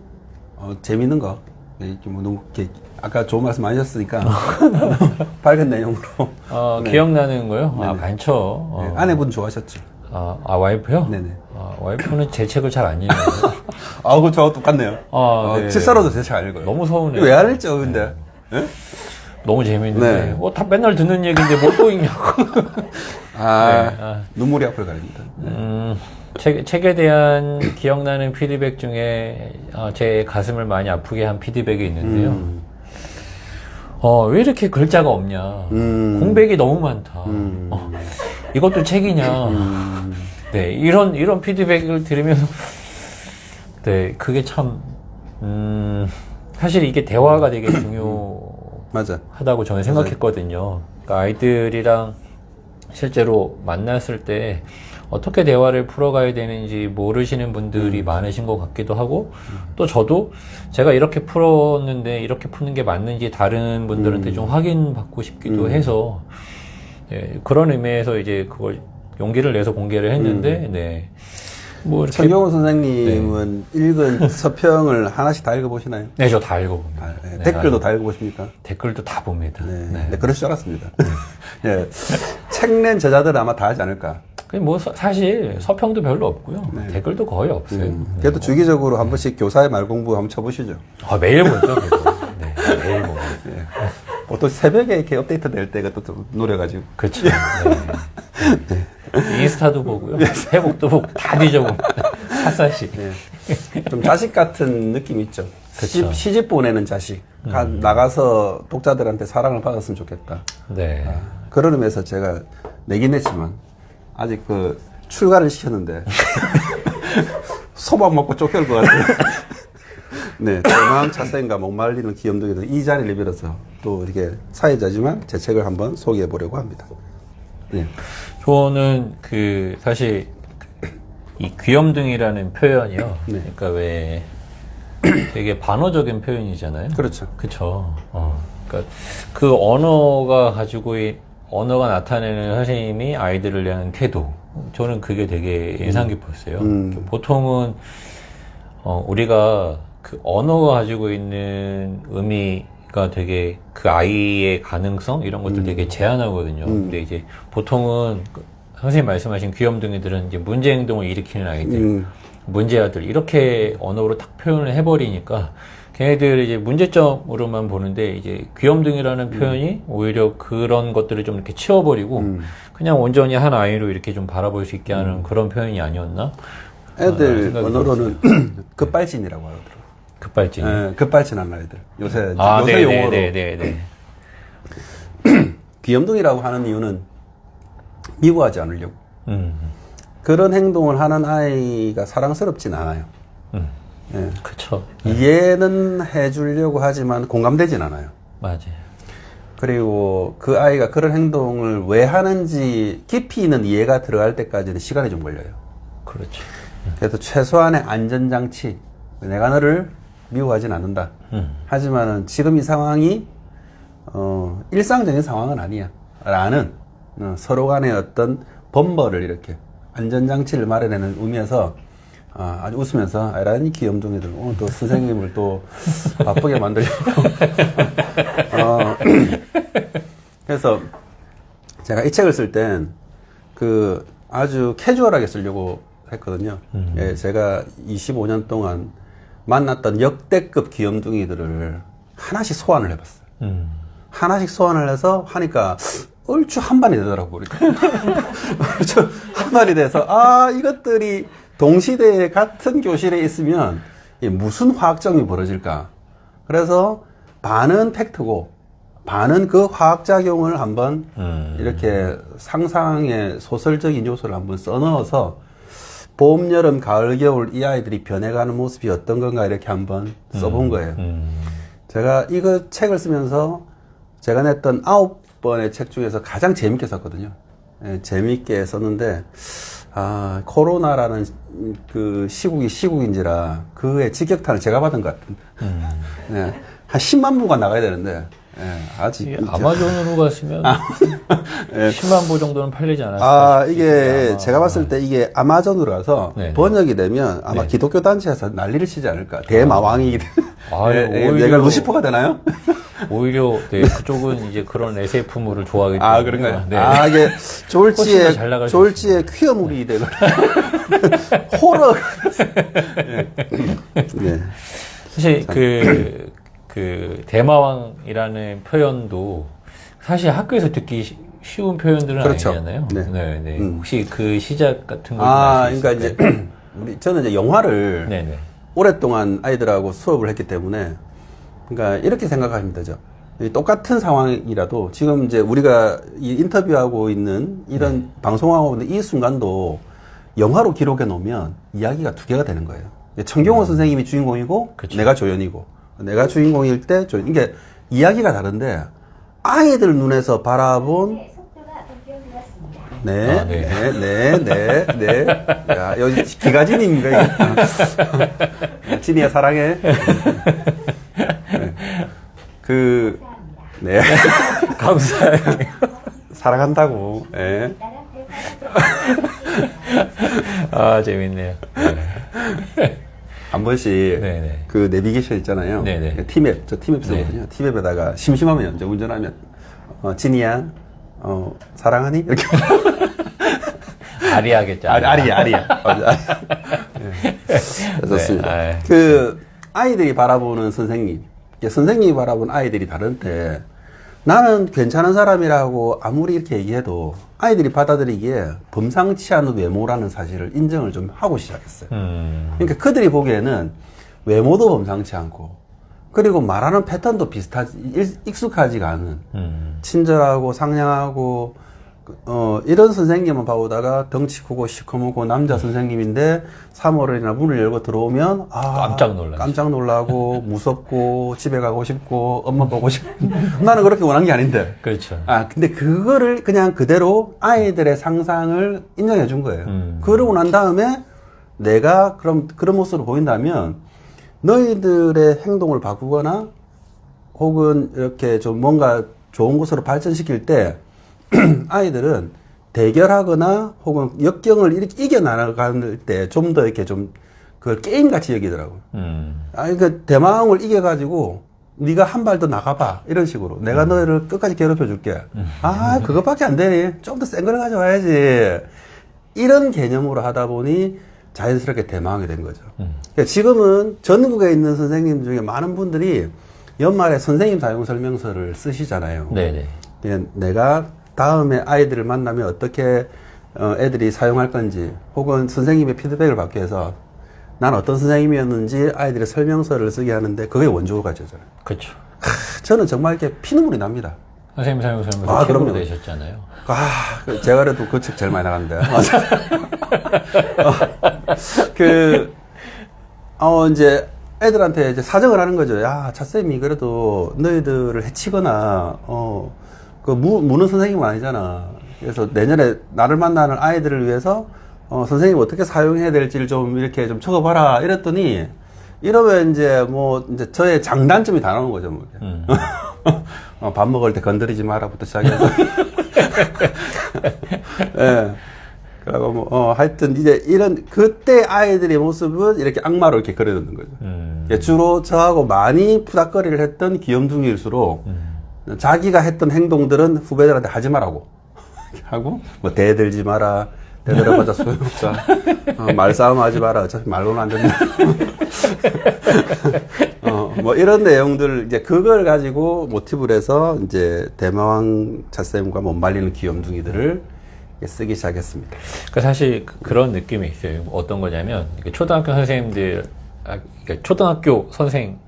재밌는 거, 이렇게 뭐 이렇게 아까 좋은 말씀 많이 하셨으니까 밝은 내용으로. 네. 기억나는 거요? 네네. 많죠. 네, 아내분 좋아하셨죠? 와이프요? 네네. 와이프는 제 책을 잘 안 읽어요. 아, 그거 저하고 똑같네요. 네. 실사로도 제 책 안 읽어요. 너무 서운해요. 왜 안 읽죠, 근데? 네? 너무 재밌는데, 네. 다 맨날 듣는 얘기인데 뭘 또 읽냐고. 눈물이 앞을 가립니다. 책에 대한 기억나는 피드백 중에 제 가슴을 많이 아프게 한 피드백이 있는데요. 왜 이렇게 글자가 없냐. 공백이 너무 많다. 이것도 책이냐. 네, 이런 피드백을 들으면서, 네, 그게 참, 사실 이게 대화가 되게 맞아. 중요하다고 저는 생각했거든요. 그러니까 아이들이랑 실제로 만났을 때 어떻게 대화를 풀어가야 되는지 모르시는 분들이 많으신 것 같기도 하고, 또 저도 제가 이렇게 풀었는데 이렇게 푸는 게 맞는지 다른 분들한테 좀 확인받고 싶기도 해서, 네, 그런 의미에서 이제 그걸 용기를 내서 공개를 했는데, 네. 뭐 이렇게. 천경호 선생님은 읽은 서평을 하나씩 다 읽어보시나요? 네, 저 다 읽어봅니다. 네. 네, 댓글도 다 읽어보십니까? 댓글도 다 봅니다. 네. 네, 그럴 줄 알았습니다. 네. 책 낸 저자들은 아마 다 하지 않을까. 뭐 사실 서평도 별로 없고요. 댓글도 거의 없어요. 그래도 주기적으로 한 번씩 교사의 말 공부 한번 쳐보시죠. 매일 보죠. 네, 매일 보고. 네. 보통 새벽에 이렇게 업데이트 될 때가 또 노려가지고. 그렇죠. 네. 인스타도 보고요. 회복도 보고 다 뒤져봅니다. 샅샅이. 네. 좀 자식 같은 느낌이 있죠. 그쵸. 시집 보내는 자식. 나가서 독자들한테 사랑을 받았으면 좋겠다. 네. 그런 의미에서 제가 내긴 했지만 아직 그 출가를 시켰는데 소밥 먹고 쫓겨올 것 같아요. 네, 대망 차생과 목말리는 귀염둥이들 이 자리를 빌어서 또 이렇게 사회자지만 제 책을 한번 소개해 보려고 합니다. 네. 저는 사실 이 귀염둥이라는 표현이요. 네. 그러니까 왜 되게 반어적인 표현이잖아요. 그렇죠. 그쵸. 그러니까 그 언어가 나타내는 선생님이 아이들을 대하는 태도. 저는 그게 되게 인상 깊었어요. 보통은, 우리가 그 언어가 가지고 있는 의미가 되게 그 아이의 가능성? 이런 것들 되게 제한하거든요. 근데 이제 보통은 선생님 말씀하신 귀염둥이들은 이제 문제 행동을 일으키는 아이들, 문제아들, 이렇게 언어로 딱 표현을 해버리니까 걔네들 이제 문제점으로만 보는데 이제 귀염둥이라는 표현이 오히려 그런 것들을 좀 이렇게 치워버리고 그냥 온전히 한 아이로 이렇게 좀 바라볼 수 있게 하는 그런 표현이 아니었나? 애들 언어로는 급발진이라고 하더라고요. 급발진. 네, 급발진한 아이들. 요새 네, 용어로. 네. 귀염둥이라고 하는 이유는 미워하지 않으려고. 그런 행동을 하는 아이가 사랑스럽진 않아요. 네. 그쵸. 이해는 해주려고 하지만 공감되진 않아요. 맞아요. 그리고 그 아이가 그런 행동을 왜 하는지 깊이 있는 이해가 들어갈 때까지는 시간이 좀 걸려요. 그렇죠. 그래서 최소한의 안전장치, 내가 너를 미워하진 않는다. 하지만은 지금 이 상황이 일상적인 상황은 아니야 라는 서로 간의 어떤 범버를 이렇게 안전장치를 마련하는 의미에서 아주 웃으면서 아라니 귀염둥이들 오늘 또 선생님을 또 바쁘게 만들려고 그래서 제가 이 책을 쓸 땐 그 아주 캐주얼하게 쓰려고 했거든요. 예, 제가 25년 동안 만났던 역대급 귀염둥이들을 하나씩 소환을 해봤어요. 하나씩 소환을 해서 하니까 얼추 한 반이 되더라고요. 얼추 한 반이 돼서 이것들이 동시대에 같은 교실에 있으면 무슨 화학점이 벌어질까. 그래서 반은 팩트고 반은 그 화학작용을 한번 이렇게 상상의 소설적인 요소를 한번 써넣어서 봄, 여름, 가을, 겨울 이 아이들이 변해가는 모습이 어떤 건가 이렇게 한번 써본 거예요. 제가 이거 책을 쓰면서 제가 냈던 9번의 책 중에서 가장 재밌게 썼거든요. 예, 재밌게 썼는데 코로나라는 그 시국인지라 그의 직격탄을 제가 받은 것 같은. 예, 한 10만 부가 나가야 되는데, 예, 아직. 이게 아마존으로 갔으면 10만 부 정도는 팔리지 않았을까? 이게 제가 봤을 때 이게 아마존으로 가서 네네. 번역이 되면 아마 네. 기독교 단체에서 난리를 치지 않을까. 대마왕이기 때문에. 오히려- 내가 루시퍼가 되나요? 오히려 네, 그쪽은 이제 그런 SF물을 좋아하기 때문에. 그런가요? 네. 이게 훨씬 더잘 나갈 수 졸지에 퀴어물이 되고 호러. 네. 사실 그 대마왕이라는 표현도 사실 학교에서 듣기 쉬운 표현들은 그렇죠. 아니잖아요. 네. 네. 혹시 그 시작 같은 거 그러니까 이제 저는 이제 영화를 네네. 오랫동안 아이들하고 수업을 했기 때문에, 그러니까 이렇게 생각하시면 되죠. 이 똑같은 상황이라도 지금 이제 우리가 이 인터뷰하고 있는 이런 방송하고 있는 이 순간도 영화로 기록해 놓으면 이야기가 두 개가 되는 거예요. 청경호 선생님이 주인공이고 그쵸. 내가 조연이고, 내가 주인공일 때 조연. 이게 이야기가 다른데 아이들 눈에서 바라본 네, 아, 네. 네. 야, 여기 기가진입니까, 이게? 진이야, 사랑해. 네. 감사해요. 사랑한다고, 예. 재밌네요. 한 번씩, 네네. 그 내비게이션 있잖아요. 네네. 티맵, 저 티맵 쓰거든요. 티맵에다가 심심하면, 이제 운전하면, 진이야, 사랑하니? 이렇게. 아리아겠죠. 아리야. 맞아. 예. 좋습니다. 네, 그, 아이들이 바라보는 선생님, 선생님이 바라본 아이들이 다른데, 나는 괜찮은 사람이라고 아무리 이렇게 얘기해도 아이들이 받아들이기에 범상치 않은 외모라는 사실을 인정을 좀 하고 시작했어요. 그러니까 그들이 보기에는 외모도 범상치 않고, 그리고 말하는 패턴도 익숙하지가 않은, 친절하고 상냥하고, 이런 선생님만 봐오다가 덩치 크고 시커멓고 남자 선생님인데 3월이나 문을 열고 들어오면 깜짝 놀라고 무섭고 집에 가고 싶고 엄마 보고 싶고 나는 그렇게 원한 게 아닌데. 그렇죠. 근데 그거를 그냥 그대로 아이들의 상상을 인정해 준 거예요. 그러고 난 다음에 내가 그런 모습으로 보인다면 너희들의 행동을 바꾸거나 혹은 이렇게 좀 뭔가 좋은 곳으로 발전시킬 때 아이들은 대결하거나 혹은 역경을 이렇게 이겨나갈 때 좀 더 이렇게 좀 그걸 게임같이 여기더라고요. 그러니까 대마왕을 이겨가지고 네가 한 발 더 나가봐 이런 식으로 내가 너희를 끝까지 괴롭혀 줄게. 그것밖에 안 되니 좀 더 센 걸 가져와야지. 이런 개념으로 하다 보니 자연스럽게 대마왕이 된 거죠. 그러니까 지금은 전국에 있는 선생님 중에 많은 분들이 연말에 선생님 사용 설명서를 쓰시잖아요. 네네. 내가 다음에 아이들을 만나면 어떻게 애들이 사용할 건지 혹은 선생님의 피드백을 받기 위해서 난 어떤 선생님이었는지 아이들의 설명서를 쓰게 하는데 그게 원조가 되잖아요. 그렇죠. 저는 정말 이렇게 피눈물이 납니다. 선생님 설명서 그럼요. 되셨잖아요. 제가 그래도 그 책 제일 많이 나갔는데. 이제 애들한테 이제 사정을 하는 거죠. 야, 차쌤이 그래도 너희들을 해치거나 무는 선생님은 아니잖아. 그래서 내년에 나를 만나는 아이들을 위해서 선생님이 어떻게 사용해야 될지를 좀 이렇게 좀 적어봐라. 이랬더니 이러면 이제 저의 장단점이 다 나오는 거죠. 밥 먹을 때 건드리지 마라부터 시작해서. 예. 그리고 하여튼 이제 그때 아이들의 모습은 이렇게 악마로 이렇게 그려놓는 거죠. 주로 저하고 많이 푸닥거리를 했던 귀염둥이일수록 자기가 했던 행동들은 후배들한테 하지 말라고 하고 대들지 마라, 대들어봐자 소용없다, 말싸움 하지 마라, 어차피 말로는 안 된다. 이런 내용들 이제 그걸 가지고 모티브를 해서 이제 대마왕 차쌤과 못 말리는 귀염둥이들을 쓰기 시작했습니다. 그러니까 사실 그런 느낌이 있어요. 어떤 거냐면 초등학교 선생님들, 초등학교 선생,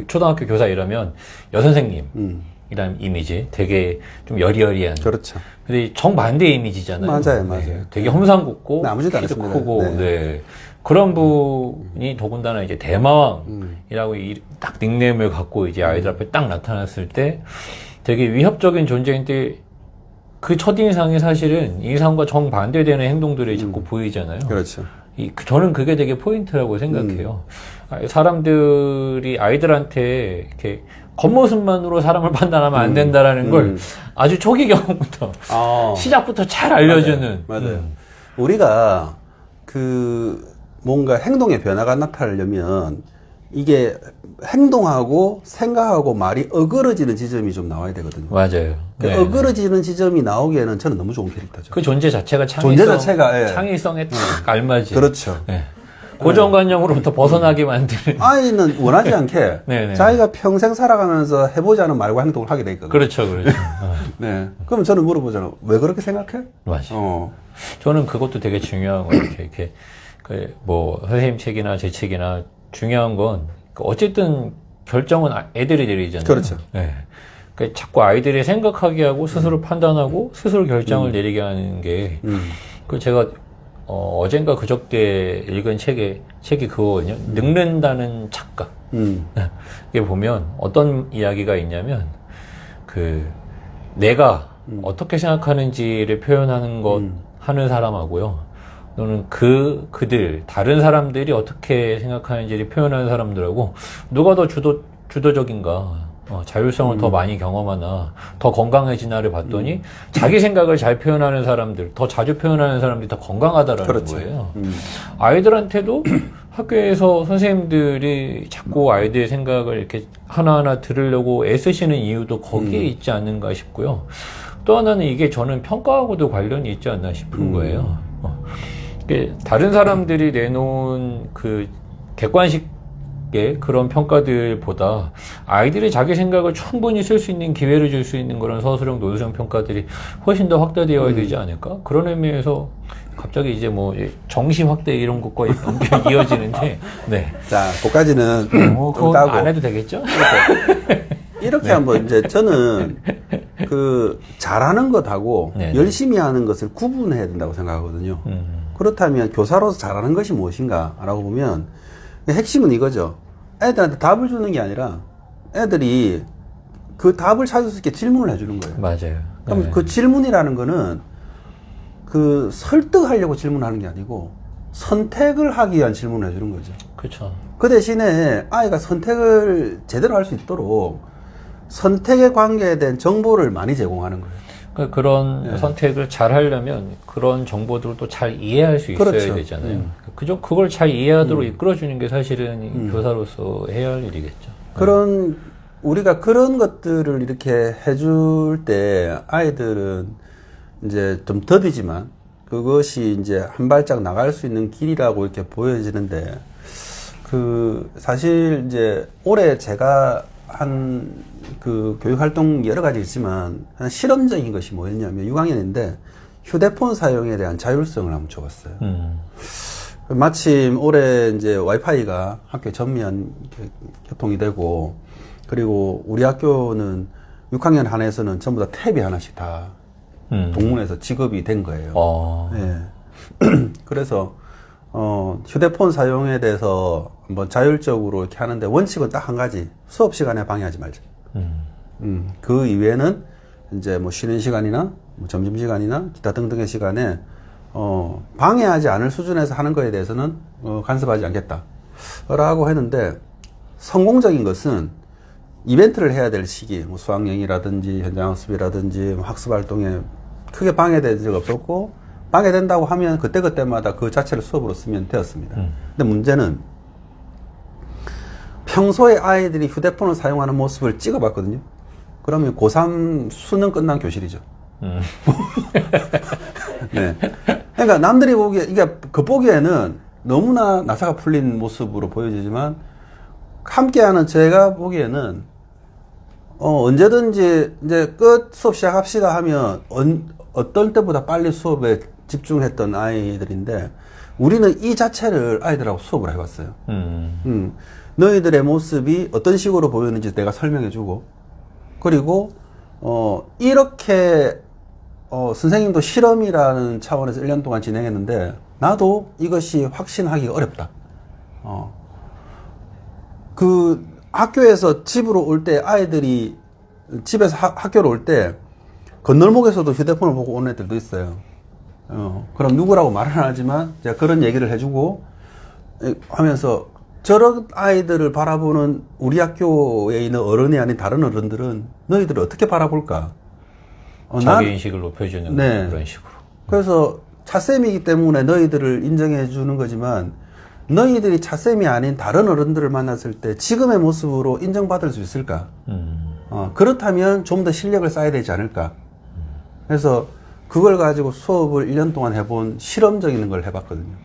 초등학교 교사 이러면 여선생님. 이라는 이미지 되게 좀 여리여리한. 그렇죠. 근데 정반대의 이미지잖아요. 맞아요. 네, 되게 험상궂고, 아무 짓도 안 키도 했습니다. 크고, 네. 그런 분이 더군다나 이제 대마왕이라고 딱 닉네임을 갖고 이제 아이들 앞에 딱 나타났을 때 되게 위협적인 존재인데 그 첫인상이 사실은 인상과 정반대되는 행동들이 자꾸 보이잖아요. 그렇죠. 저는 그게 되게 포인트라고 생각해요. 사람들이 아이들한테 이렇게 겉모습만으로 사람을 판단하면 안 된다라는 걸 아주 초기 경험부터 시작부터 잘 알려주는. 맞아요. 우리가 뭔가 행동의 변화가 나타나려면 이게 행동하고 생각하고 말이 어그러지는 지점이 좀 나와야 되거든요. 맞아요. 네. 어그러지는 지점이 나오기에는 저는 너무 좋은 캐릭터죠. 그 존재 자체가 창의성에 딱 알맞이. 그렇죠. 네. 고정관념으로부터 벗어나게 만드는. 아이는 원하지 않게 네네. 자기가 평생 살아가면서 해보자는 말과 행동을 하게 돼 있거든요. 그렇죠. 네. 그럼 저는 물어보잖아요. 왜 그렇게 생각해? 맞아요. 저는 그것도 되게 중요한 거 같아요. 이렇게, 선생님 책이나 제 책이나 중요한 건, 어쨌든 결정은 애들이 내리잖아요. 그렇죠. 네. 그러니까 자꾸 아이들이 생각하게 하고 스스로 판단하고 스스로 결정을 내리게 하는 게, 제가 어젠가 그저께 읽은 책이 그거거든요. 늙는다는 착각. 이게 보면 어떤 이야기가 있냐면, 내가 어떻게 생각하는지를 표현하는 하는 사람하고요. 또는 다른 사람들이 어떻게 생각하는지를 표현하는 사람들하고 누가 더 주도적인가. 자율성을 더 많이 경험하나, 더 건강해지나를 봤더니, 자기 생각을 잘 표현하는 사람들, 더 자주 표현하는 사람들이 더 건강하다라는 그렇죠. 거예요. 아이들한테도 학교에서 선생님들이 자꾸 아이들의 생각을 이렇게 하나하나 들으려고 애쓰시는 이유도 거기에 있지 않는가 싶고요. 또 하나는 이게 저는 평가하고도 관련이 있지 않나 싶은 거예요. 다른 사람들이 내놓은 객관식의 그런 평가들보다 아이들이 자기 생각을 충분히 쓸 수 있는 기회를 줄 수 있는 그런 서술형, 노술형 평가들이 훨씬 더 확대되어야 되지 않을까? 그런 의미에서 갑자기 이제 정시 확대 이런 것과 이어지는데, 네. 자, 그까지는 그건 안 해도 되겠죠? 이렇게 네. 한번 이제 저는 잘하는 것하고 네. 열심히 하는 것을 구분해야 된다고 생각하거든요. 그렇다면 교사로서 잘하는 것이 무엇인가라고 보면 핵심은 이거죠. 애들한테 답을 주는 게 아니라 애들이 그 답을 찾을 수 있게 질문을 해주는 거예요. 맞아요. 그럼 네. 그 질문이라는 거는 설득하려고 질문하는 게 아니고 선택을 하기 위한 질문을 해주는 거죠. 그렇죠. 그 대신에 아이가 선택을 제대로 할 수 있도록 선택에 관계된 정보를 많이 제공하는 거예요. 그런 선택을 잘 하려면 그런 정보들도 잘 이해할 수 있어야 그렇죠. 되잖아요. 그걸 잘 이해하도록 이끌어주는 게 사실은 교사로서 해야 할 일이겠죠. 우리가 그런 것들을 이렇게 해줄 때 아이들은 이제 좀 더디지만 그것이 이제 한 발짝 나갈 수 있는 길이라고 이렇게 보여지는데 사실 이제 올해 제가 한 교육 활동 여러 가지 있지만 한 실험적인 것이 뭐였냐면 6학년인데 휴대폰 사용에 대한 자율성을 한번 줘봤어요. 마침 올해 이제 와이파이가 학교에 전면 개통이 되고 그리고 우리 학교는 6학년 한해서는 전부 다 탭이 하나씩 다 동문에서 지급이 된 거예요. 예. 그래서 휴대폰 사용에 대해서 한번 자율적으로 이렇게 하는데 원칙은 딱 한 가지. 수업 시간에 방해하지 말자. 그 이외에는 이제 쉬는 시간이나 점심 시간이나 기타 등등의 시간에 방해하지 않을 수준에서 하는 거에 대해서는 간섭하지 않겠다. 라고 했는데 성공적인 것은 이벤트를 해야 될 시기, 수학여행이라든지 현장학습이라든지 학습 활동에 크게 방해된 적 없었고 방해된다고 하면 그때그때마다 그 자체를 수업으로 쓰면 되었습니다. 근데 문제는 평소에 아이들이 휴대폰을 사용하는 모습을 찍어봤거든요. 그러면 고3 수능 끝난 교실이죠. 네. 그러니까 남들이 이게 겉보기에는 너무나 나사가 풀린 모습으로 보여지지만 함께하는 제가 보기에는 언제든지 이제 끝 수업 시작합시다 하면 어떨 때보다 빨리 수업에 집중했던 아이들인데 우리는 이 자체를 아이들하고 수업을 해봤어요. 너희들의 모습이 어떤 식으로 보였는지 내가 설명해주고 그리고 이렇게 선생님도 실험이라는 차원에서 1년 동안 진행했는데 나도 이것이 확신하기가 어렵다. 학교에서 집으로 올 때 아이들이 집에서 학교로 올 때 건널목에서도 휴대폰을 보고 오는 애들도 있어요. 그럼 누구라고 말은 안 하지만 제가 그런 얘기를 해주고 하면서 저런 아이들을 바라보는 우리 학교에 있는 어른이 아닌 다른 어른들은 너희들을 어떻게 바라볼까? 자기인식을 높여주는 네. 그런 식으로. 그래서 차쌤이기 때문에 너희들을 인정해 주는 거지만 너희들이 차쌤이 아닌 다른 어른들을 만났을 때 지금의 모습으로 인정받을 수 있을까? 그렇다면 좀 더 실력을 쌓아야 되지 않을까? 그래서 그걸 가지고 수업을 1년 동안 해본 실험적인 걸 해봤거든요.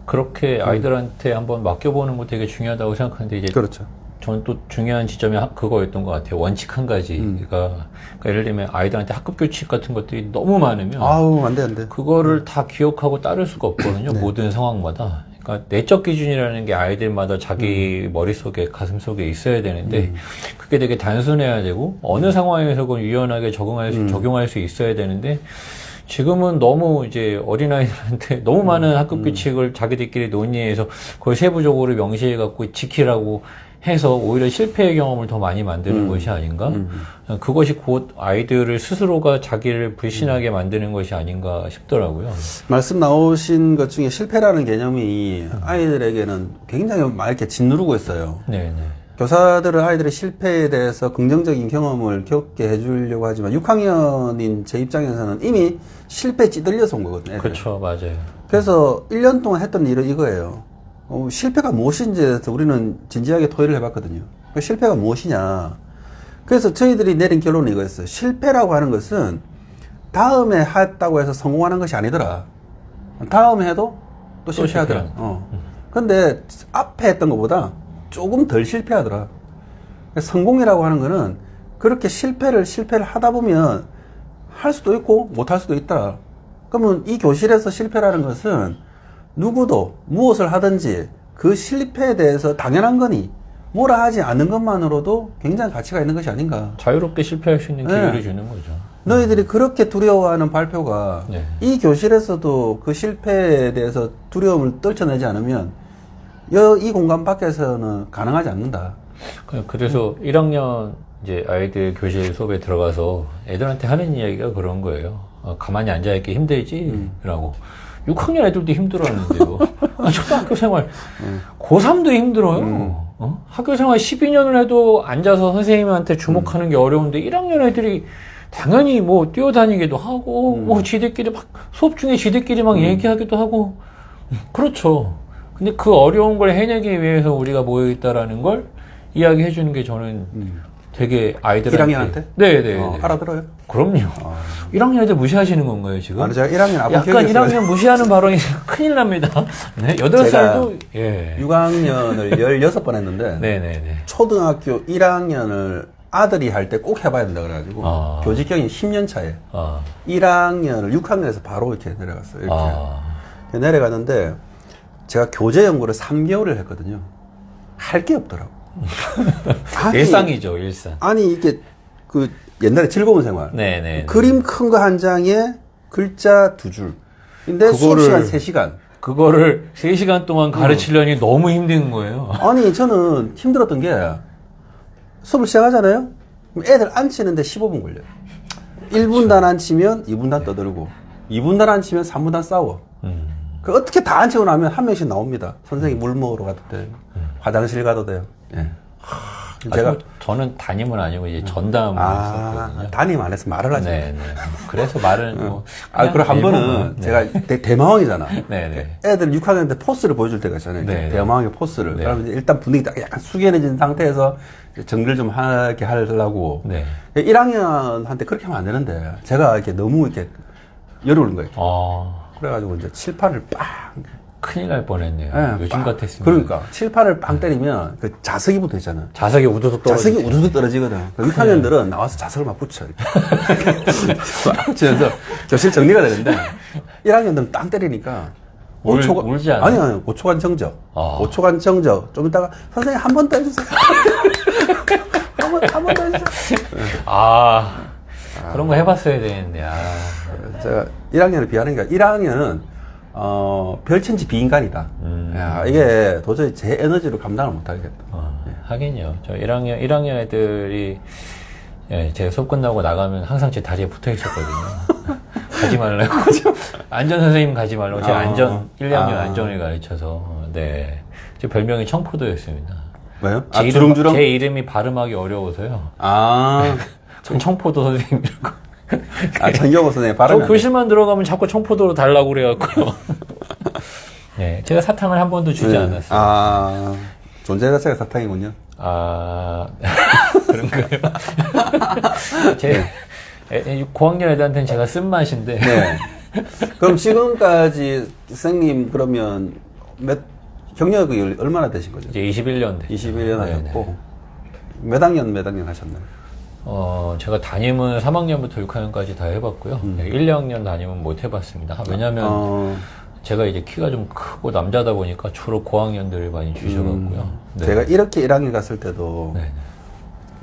그렇게 아이들한테 한번 맡겨보는 거 되게 중요하다고 생각하는데 이제 그렇죠. 저는 또 중요한 지점이 그거였던 것 같아요. 원칙 한 가지가 그러니까 예를 들면 아이들한테 학급 규칙 같은 것들이 너무 많으면 아우 안 돼, 안 돼. 그거를 다 기억하고 따를 수가 없거든요. 네. 모든 상황마다. 그러니까 내적 기준이라는 게 아이들마다 자기 머릿속에 가슴속에 있어야 되는데 그게 되게 단순해야 되고 어느 상황에서 그건 유연하게 적용할 수 있어야 되는데 지금은 너무 이제 어린아이들한테 너무 많은 학급 규칙을 자기들끼리 논의해서 그걸 세부적으로 명시해 갖고 지키라고 해서 오히려 실패의 경험을 더 많이 만드는 것이 아닌가? 그것이 곧 아이들을 스스로가 자기를 불신하게 만드는 것이 아닌가 싶더라고요. 말씀 나오신 것 중에 실패라는 개념이 아이들에게는 굉장히 막 이렇게 짓누르고 있어요. 네네. 교사들은 아이들의 실패에 대해서 긍정적인 경험을 겪게 해주려고 하지만 6학년인 제 입장에서는 이미 실패에 찌들려서 온 거거든요. 애들은. 그렇죠, 맞아요. 그래서 1년 동안 했던 일은 이거예요. 실패가 무엇인지에 대해서 우리는 진지하게 토의를 해봤거든요. 그 실패가 무엇이냐. 그래서 저희들이 내린 결론은 이거였어요. 실패라고 하는 것은 다음에 했다고 해서 성공하는 것이 아니더라. 다음에 해도 또 실패하더라. 근데 앞에 했던 것보다 조금 덜 실패하더라. 성공이라고 하는 거는 그렇게 실패를 하다 보면 할 수도 있고 못 할 수도 있다. 그러면 이 교실에서 실패라는 것은 누구도 무엇을 하든지 그 실패에 대해서 당연한 거니 뭐라 하지 않는 것만으로도 굉장히 가치가 있는 것이 아닌가. 자유롭게 실패할 수 있는 네. 기회를 주는 거죠. 너희들이 그렇게 두려워하는 발표가 네. 이 교실에서도 그 실패에 대해서 두려움을 떨쳐내지 않으면 이 공간 밖에서는 가능하지 않는다. 그래서 1학년 이제 아이들 교실 수업에 들어가서 애들한테 하는 이야기가 그런 거예요. 가만히 앉아있기 힘들지? 라고. 6학년 애들도 힘들어하는데요. 초등학교 생활, 고3도 힘들어요. 학교 생활 12년을 해도 앉아서 선생님한테 주목하는 게 어려운데 1학년 애들이 당연히 뭐 뛰어다니기도 하고, 뭐 지들끼리 막, 수업 중에 지들끼리 막 얘기하기도 하고, 그렇죠. 근데 그 어려운 걸 해내기 위해서 우리가 모여있다라는 걸 이야기해 주는 게 저는 되게 아이들한테. 1학년한테? 네네. 알아들어요? 그럼요. 1학년 애들 무시하시는 건가요, 지금? 아니, 제가 1학년 아픈 약간 기억이 있어요. 1학년 무시하는 발언이 큰일 납니다. 네, 8살도, 예. 6학년을 16번 했는데, 네네네. 초등학교 1학년을 아들이 할 때 꼭 해봐야 된다 그래가지고, 교직경이 10년 차에, 1학년을 6학년에서 바로 이렇게 내려갔어요. 이렇게. 내려갔는데, 제가 교재 연구를 3개월을 했거든요. 할 게 없더라고. 일상이죠, 일상. 아니, 이게, 옛날에 즐거운 생활. 네네. 그림 큰 거 한 장에 글자 2줄. 근데 수업시간 3시간. 그거를 3시간 동안 가르치려니 너무 힘든 거예요. 아니, 저는 힘들었던 게, 수업을 시작하잖아요? 그럼 애들 앉히는데 15분 걸려요. 1분단 앉히면 2분단 떠들고, 2분단 앉히면 3분단 싸워. 그 어떻게 다 앉히고 나면 한 명씩 나옵니다. 선생님 물 먹으러 가도 돼요. 화장실 가도 돼요. 예. 제가 저는 담임은 아니고 이제 전담을 했었거든요. 담임 안 해서 말을 하죠. 네. 그래서 말을 뭐. 그리고 한 번은 제가 대마왕이잖아. 네네. 애들 6학년 때 포스를 보여줄 때가 있잖아요. 네. 대마왕의 포스를. 네. 그러면 이제 일단 분위기 딱 약간 숙연해진 상태에서 정리를 좀 하게 하려고. 네. 1학년한테 그렇게 하면 안 되는데 제가 이렇게 너무 이렇게 열이 오는 거예요. 그래가지고 이제 칠판을 빵. 큰일 날 뻔했네요. 네, 요즘 같았으면. 그러니까 칠판을 빵 때리면 그 자석이 붙어있잖아. 자석이 우두둑 떨어지죠. 자석이 우두둑 떨어지거든. 6학년들은 나와서 자석을 막 붙여. 막 붙이면서 교실 정리가 되는데 1학년들은 땅 때리니까 울지 않아요? 아니 5초간 정적. 5초간 정적. 좀 이따가 선생님 한 번 더 해주세요. 한 번 더 해주세요. 그런 거 해봤어야 되는데. 제가 1학년을 비하는 게 1학년은 별천지 비인간이다. 야, 이게 도저히 제 에너지로 감당을 못 하겠다. 하긴요. 저 1학년 애들이 예, 제가 수업 끝나고 나가면 항상 제 다리에 붙어 있었거든요. 가지 말라고. 안전 선생님 가지 말라고. 제가 안전, 1, 2학년 안전을 가르쳐서, 네. 제 별명이 청포도였습니다. 왜요? 제 주렁주렁? 제 이름이 발음하기 어려워서요. 전 청포도 선생님이라고. 정경호 선생님 저 발음이. 교실만 들어가면 자꾸 청포도로 달라고 그래갖고요. 네. 제가 사탕을 한 번도 주지 않았어요. 존재 자체가 사탕이군요. 그런 거예요? 고학년 애들한테는 제가 쓴맛인데. 네. 그럼 지금까지 선생님 그러면 경력이 얼마나 되신 거죠? 이제 21년 21년 하셨고 몇 학년 하셨나요? 제가 담임은 3학년부터 6학년까지 다 해봤고요. 1, 2학년 담임은 못 해봤습니다. 왜냐면 제가 이제 키가 좀 크고 남자다 보니까 주로 고학년들을 많이 주셔갖고요. 네. 제가 이렇게 1학년 갔을 때도 네.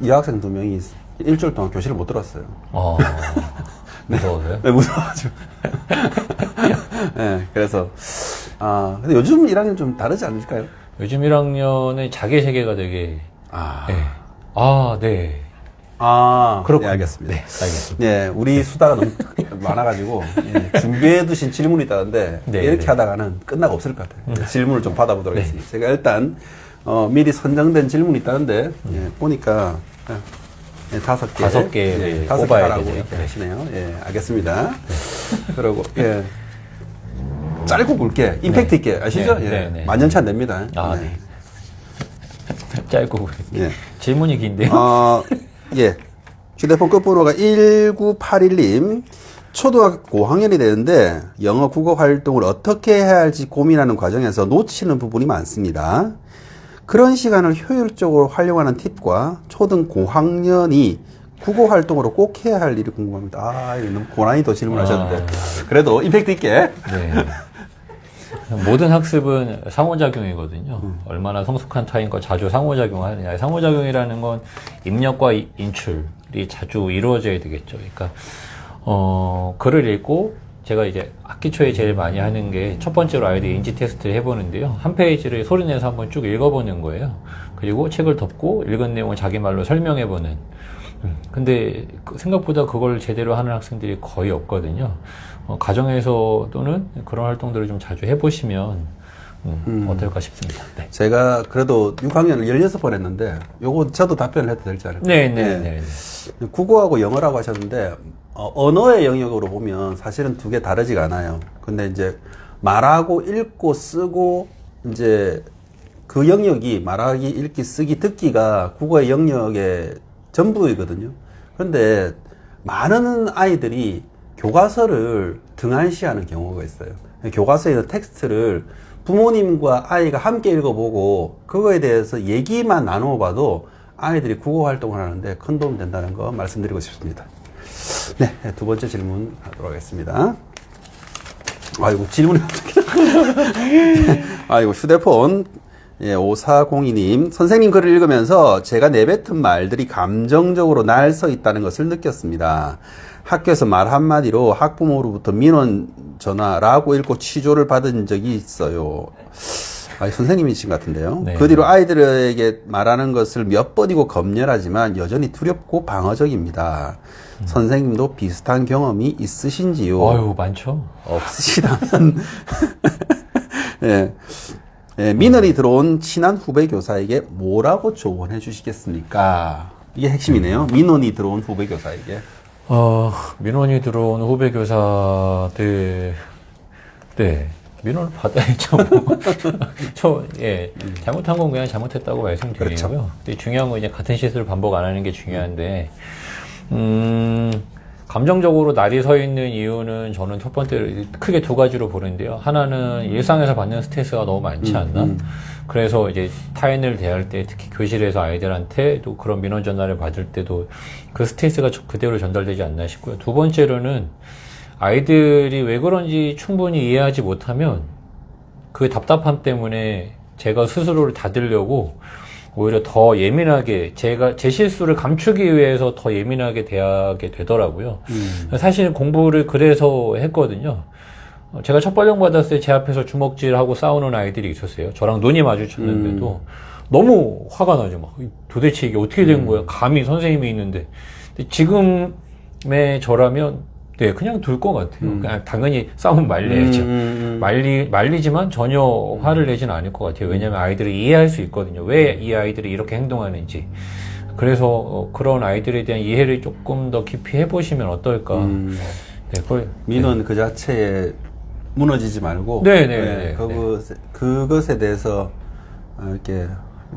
여학생 2명이 일주일 동안 교실을 못 들었어요. 무서워서요? 네, 무서워가지고. 네, 그래서, 근데 요즘 1학년 좀 다르지 않을까요? 요즘 1학년의 자기 세계가 되게, 네. 그렇군요. 네, 알겠습니다. 네, 알겠습니다. 네, 우리 수다가 너무 많아가지고, 준비해 두신 질문이 있다는데, 네, 이렇게 네. 하다가는 끝나고 없을 것 같아요. 질문을 좀 받아보도록 하겠습니다. 제가 일단, 미리 선정된 질문이 있다는데, 보니까, 5개. 5개 예, 5개 뽑아야 하라고 되네요. 이렇게 하시네요. 예, 알겠습니다. 그러고, 짧고 굵게, 임팩트 있게, 아시죠? 네, 예. 네, 네. 만연치 안 됩니다. 네. 짧고, 예. 질문이 긴데요? 예. 휴대폰 끝번호가 1981님. 초등학교 고학년이 되는데 영어 국어 활동을 어떻게 해야 할지 고민하는 과정에서 놓치는 부분이 많습니다. 그런 시간을 효율적으로 활용하는 팁과 초등 고학년이 국어 활동으로 꼭 해야 할 일이 궁금합니다. 이거 너무 고난이도 질문하셨는데. 그래도 임팩트 있게. 네. 모든 학습은 상호작용이거든요. 얼마나 성숙한 타인과 자주 상호작용하느냐. 상호작용이라는 건 입력과 인출이 자주 이루어져야 되겠죠. 그러니까, 글을 읽고 제가 이제 학기 초에 제일 많이 하는 게 첫 번째로 아이들 인지 테스트를 해보는데요. 한 페이지를 소리내서 한번 쭉 읽어보는 거예요. 그리고 책을 덮고 읽은 내용을 자기 말로 설명해보는. 근데 생각보다 그걸 제대로 하는 학생들이 거의 없거든요. 가정에서 또는 그런 활동들을 좀 자주 해보시면 어떨까 싶습니다. 네. 제가 그래도 6학년을 16번 했는데 요거 저도 답변을 해도 될지 않을까요? 네. 국어하고 영어라고 하셨는데 언어의 영역으로 보면 사실은 두 개 다르지가 않아요. 근데 이제 말하고 읽고 쓰고 이제 그 영역이 말하기, 읽기, 쓰기, 듣기가 국어의 영역의 전부이거든요. 그런데 많은 아이들이 교과서를 등한시하는 경우가 있어요. 교과서에 있는 텍스트를 부모님과 아이가 함께 읽어보고 그거에 대해서 얘기만 나눠봐도 아이들이 국어 활동을 하는데 큰 도움이 된다는 거 말씀드리고 싶습니다. 네, 두 번째 질문 하도록 하겠습니다. 아이고, 질문이 어떻게. 아이고, 휴대폰. 5402님. 선생님 글을 읽으면서 제가 내뱉은 말들이 감정적으로 날서 있다는 것을 느꼈습니다. 학교에서 말 한마디로 학부모로부터 민원 전화라고 읽고 취조를 받은 적이 있어요. 선생님이신 것 같은데요. 네. 그 뒤로 아이들에게 말하는 것을 몇 번이고 검열하지만 여전히 두렵고 방어적입니다. 선생님도 비슷한 경험이 있으신지요? 많죠. 없으시다면 민원이 들어온 친한 후배 교사에게 뭐라고 조언해 주시겠습니까? 이게 핵심이네요. 민원이 들어온 후배 교사에게. 민원이 들어온 후배 교사들, 네. 민원을 받아야죠. 잘못한 건 그냥 잘못했다고 말씀드리고요. 그렇죠. 근데 중요한 건 이제 같은 실수를 반복 안 하는 게 중요한데, 감정적으로 날이 서 있는 이유는 저는 첫 번째로 크게 두 가지로 보는데요. 하나는 일상에서 받는 스트레스가 너무 많지 않나? 그래서 이제 타인을 대할 때, 특히 교실에서 아이들한테 또 그런 민원 전화를 받을 때도 그 스트레스가 그대로 전달되지 않나 싶고요. 두 번째로는 아이들이 왜 그런지 충분히 이해하지 못하면 그 답답함 때문에 제가 스스로를 닫으려고 오히려 더 예민하게 제 실수를 감추기 위해서 더 예민하게 대하게 되더라고요. 사실 공부를 그래서 했거든요. 제가 첫발령 받았을 때 제 앞에서 주먹질하고 싸우는 아이들이 있었어요. 저랑 눈이 마주쳤는데도 너무 화가 나죠. 막 도대체 이게 어떻게 된 거야? 감히 선생님이 있는데 근데 지금의 저라면 네, 그냥 둘 것 같아요. 그냥 당연히 싸움 말려야죠. 말리지만 전혀 화를 내지는 않을 것 같아요. 왜냐하면 아이들이 이해할 수 있거든요. 왜 이 아이들이 이렇게 행동하는지. 그래서 그런 아이들에 대한 이해를 조금 더 깊이 해보시면 어떨까. 네, 민원 그 자체에 무너지지 말고 그것에 대해서 이렇게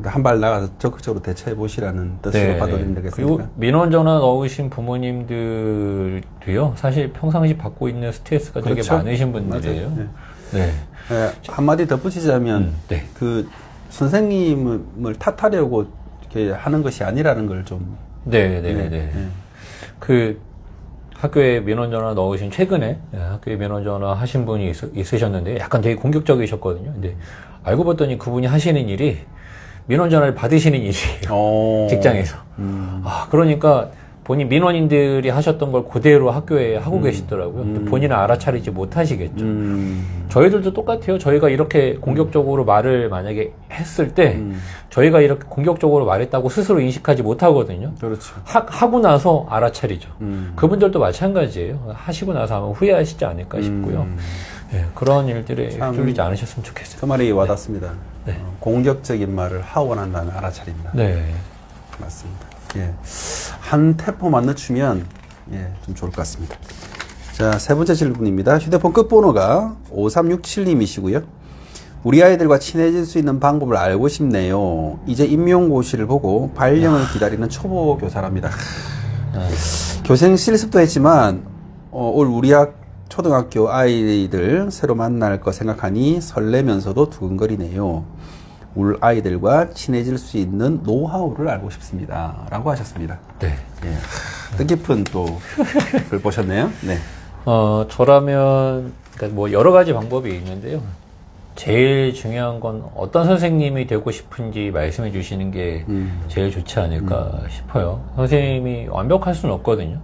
한 발 나가서 적극적으로 대처해 보시라는 뜻으로 받아들이면 되겠습니다. 그리고 민원 전화 넣으신 부모님들도요, 사실 평상시 받고 있는 스트레스가 되게 많으신 분들이에요. 한마디 덧붙이자면 그 선생님을 탓하려고 이렇게 하는 것이 아니라는 걸 좀. 그 학교에 민원 전화 넣으신 최근에 학교에 민원 전화 하신 분이 있으셨는데 약간 되게 공격적이셨거든요. 근데 알고 봤더니 그분이 하시는 일이 민원 전화를 받으시는 일이에요. 직장에서. 그러니까 본인 민원인들이 하셨던 걸 그대로 학교에 하고 계시더라고요. 근데 본인은 알아차리지 못하시겠죠. 저희들도 똑같아요. 저희가 이렇게 공격적으로 말을 만약에 했을 때 저희가 이렇게 공격적으로 말했다고 스스로 인식하지 못하거든요. 그렇죠. 하고 나서 알아차리죠. 그분들도 마찬가지예요. 하시고 나서 아마 후회하시지 않을까 싶고요. 네, 그런 일들에 휘둘리지 않으셨으면 좋겠어요. 그 말이 와닿습니다. 공격적인 말을 하고 난 다음에 알아차린다. 맞습니다. 한 테포만 늦추면 좀 좋을 것 같습니다. 자, 세 번째 질문입니다. 휴대폰 끝번호가 5367님이시고요. 우리 아이들과 친해질 수 있는 방법을 알고 싶네요. 이제 임용고시를 보고 발령을 기다리는 초보 교사랍니다. 교생 실습도 했지만 올 우리 초등학교 아이들 새로 만날 거 생각하니 설레면서도 두근거리네요. 우리 아이들과 친해질 수 있는 노하우를 알고 싶습니다. 라고 하셨습니다. 뜻깊은 또 글 보셨네요. 저라면 그러니까 뭐 여러 가지 방법이 있는데요. 제일 중요한 건 어떤 선생님이 되고 싶은지 말씀해 주시는 게 제일 좋지 않을까 싶어요. 선생님이 완벽할 수는 없거든요.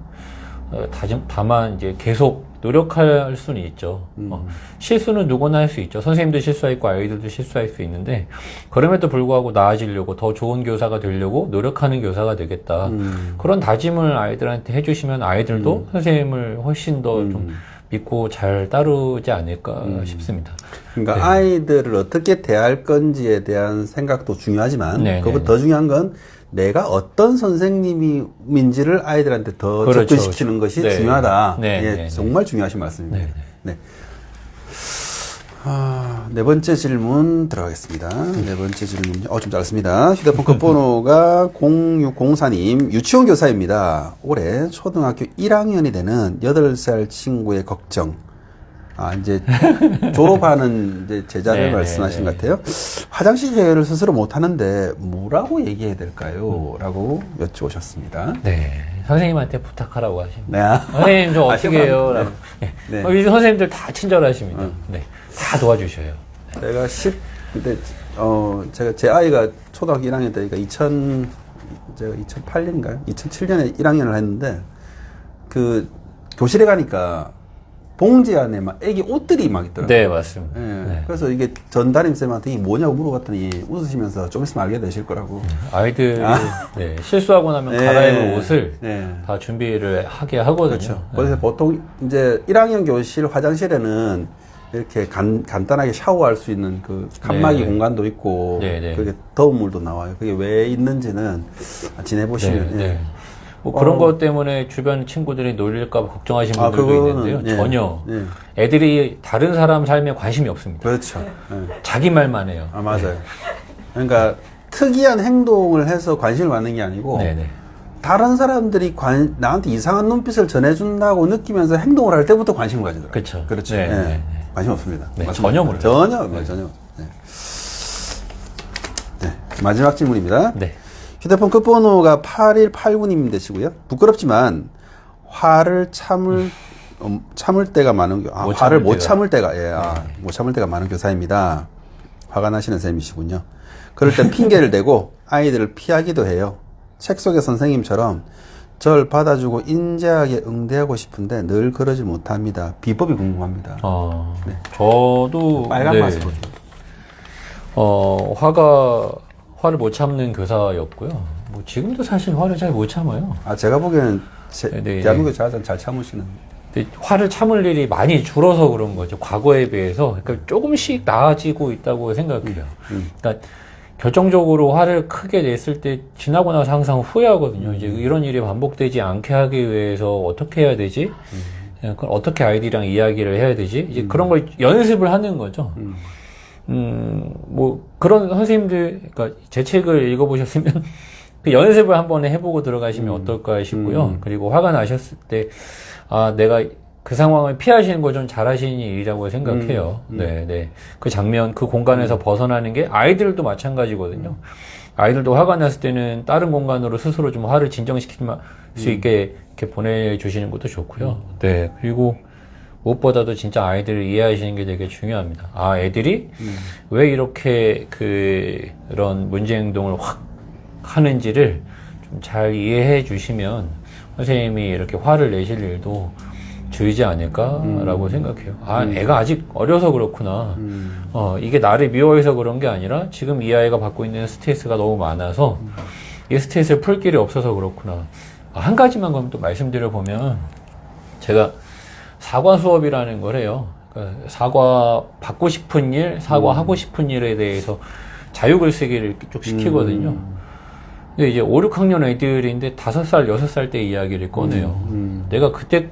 다만 이제 계속 노력할 수는 있죠. 실수는 누구나 할 수 있죠. 선생님도 실수했고 아이들도 실수할 수 있는데 그럼에도 불구하고 나아지려고 더 좋은 교사가 되려고 노력하는 교사가 되겠다. 그런 다짐을 아이들한테 해주시면 아이들도 선생님을 훨씬 더 좀 믿고 잘 따르지 않을까 싶습니다. 그러니까 아이들을 어떻게 대할 건지에 대한 생각도 중요하지만 그것보다 더 중요한 건 내가 어떤 선생님인지를 아이들한테 더 접근시키는 것이 중요하다. 정말 중요하신 말씀입니다. 네 번째 질문 들어가겠습니다. 네 번째 질문, 좀 짧습니다. 휴대폰 끝번호가 0604님, 유치원 교사입니다. 올해 초등학교 1학년이 되는 8살 친구의 걱정. 이제 졸업하는 이제 제자를 말씀하신 것 같아요. 화장실 해결을 스스로 못하는데 뭐라고 얘기해야 될까요? 라고 여쭈오셨습니다. 선생님한테 부탁하라고 하십니다. 선생님 좀 어떻게 해요? 라고. 요즘 선생님들 다 친절하십니다. 다 도와주셔요. 근데 제가 제 아이가 초등학교 1학년 때니까 제가 2008년인가요? 2007년에 1학년을 했는데 그 교실에 가니까 봉지 안에 막 애기 옷들이 막 있더라고요. 맞습니다. 그래서 이게 전 담임쌤한테 이게 뭐냐고 물어봤더니 웃으시면서 좀 있으면 알게 되실 거라고. 아이들이 실수하고 나면 갈아입을 옷을 다 준비를 하게 하거든요. 그래서 보통 이제 1학년 교실 화장실에는 이렇게 간단하게 샤워할 수 있는 그 칸막이 공간도 있고 그게 더운 물도 나와요. 그게 왜 있는지는 지내보시면 뭐 그런 것 때문에 주변 친구들이 놀릴까 봐 걱정하시는 분들도 있는데요. 전혀. 애들이 다른 사람 삶에 관심이 없습니다. 그렇죠. 자기 말만 해요. 맞아요. 그러니까 특이한 행동을 해서 관심을 받는 게 아니고 다른 사람들이 나한테 이상한 눈빛을 전해준다고 느끼면서 행동을 할 때부터 관심을 가지더라고요. 그렇죠. 관심 없습니다. 전혀 몰라요. 전혀. 마지막 질문입니다. 휴대폰 끝번호가 8189님 되시고요. 부끄럽지만 화를 참을 때가 많은 화를 못 참을 때가 못 참을 때가 많은 교사입니다. 화가 나시는 셈이시군요. 그럴 땐 핑계를 대고 아이들을 피하기도 해요. 책 속의 선생님처럼 절 받아주고 인자하게 응대하고 싶은데 늘 그러지 못합니다. 비법이 궁금합니다. 저도 빨간 맛으로 화를 못 참는 교사였고요. 뭐 지금도 사실 화를 잘 못 참아요. 아, 제가 보기에는 네. 대한민국에서 가장 잘 참으시는. 근데 화를 참을 일이 많이 줄어서 그런 거죠. 과거에 비해서. 그러니까 조금씩 나아지고 있다고 생각해요. 그러니까 결정적으로 화를 크게 냈을 때 지나고 나서 항상 후회하거든요. 이제 이런 일이 반복되지 않게 하기 위해서 어떻게 해야 되지? 그걸 어떻게 아이들이랑 이야기를 해야 되지? 이제 그런 걸 연습을 하는 거죠. 뭐 그런 선생님들, 그러니까 제 책을 읽어보셨으면 그 연습을 한번 해보고 들어가시면 어떨까 싶고요. 그리고 화가 나셨을 때, 아, 내가 그 상황을 피하시는 걸 좀 잘하시는 일이라고 생각해요. 네. 그 장면, 그 공간에서 벗어나는 게 아이들도 마찬가지거든요. 아이들도 화가 났을 때는 다른 공간으로 스스로 좀 화를 진정시킬 수 있게 이렇게 보내주시는 것도 좋고요. 네. 그리고 무엇보다도 진짜 아이들을 이해하시는 게 되게 중요합니다. 아, 애들이 왜 이렇게 그런 문제 행동을 확 하는지를 좀 잘 이해해 주시면 선생님이 이렇게 화를 내실 일도 줄이지 않을까라고 생각해요. 아, 애가 아직 어려서 그렇구나. 이게 나를 미워해서 그런 게 아니라 지금 이 아이가 받고 있는 스트레스가 너무 많아서 이 스트레스를 풀 길이 없어서 그렇구나. 한 가지만 그럼 또 말씀드려 보면 제가 사과 수업이라는 걸 해요. 그러니까 사과 받고 싶은 일, 사과하고 싶은 일에 대해서 자유글쓰기를 쭉 시키거든요. 근데 이제 5, 6학년 애들인데 5살, 6살 때 이야기를 꺼내요. 내가 그때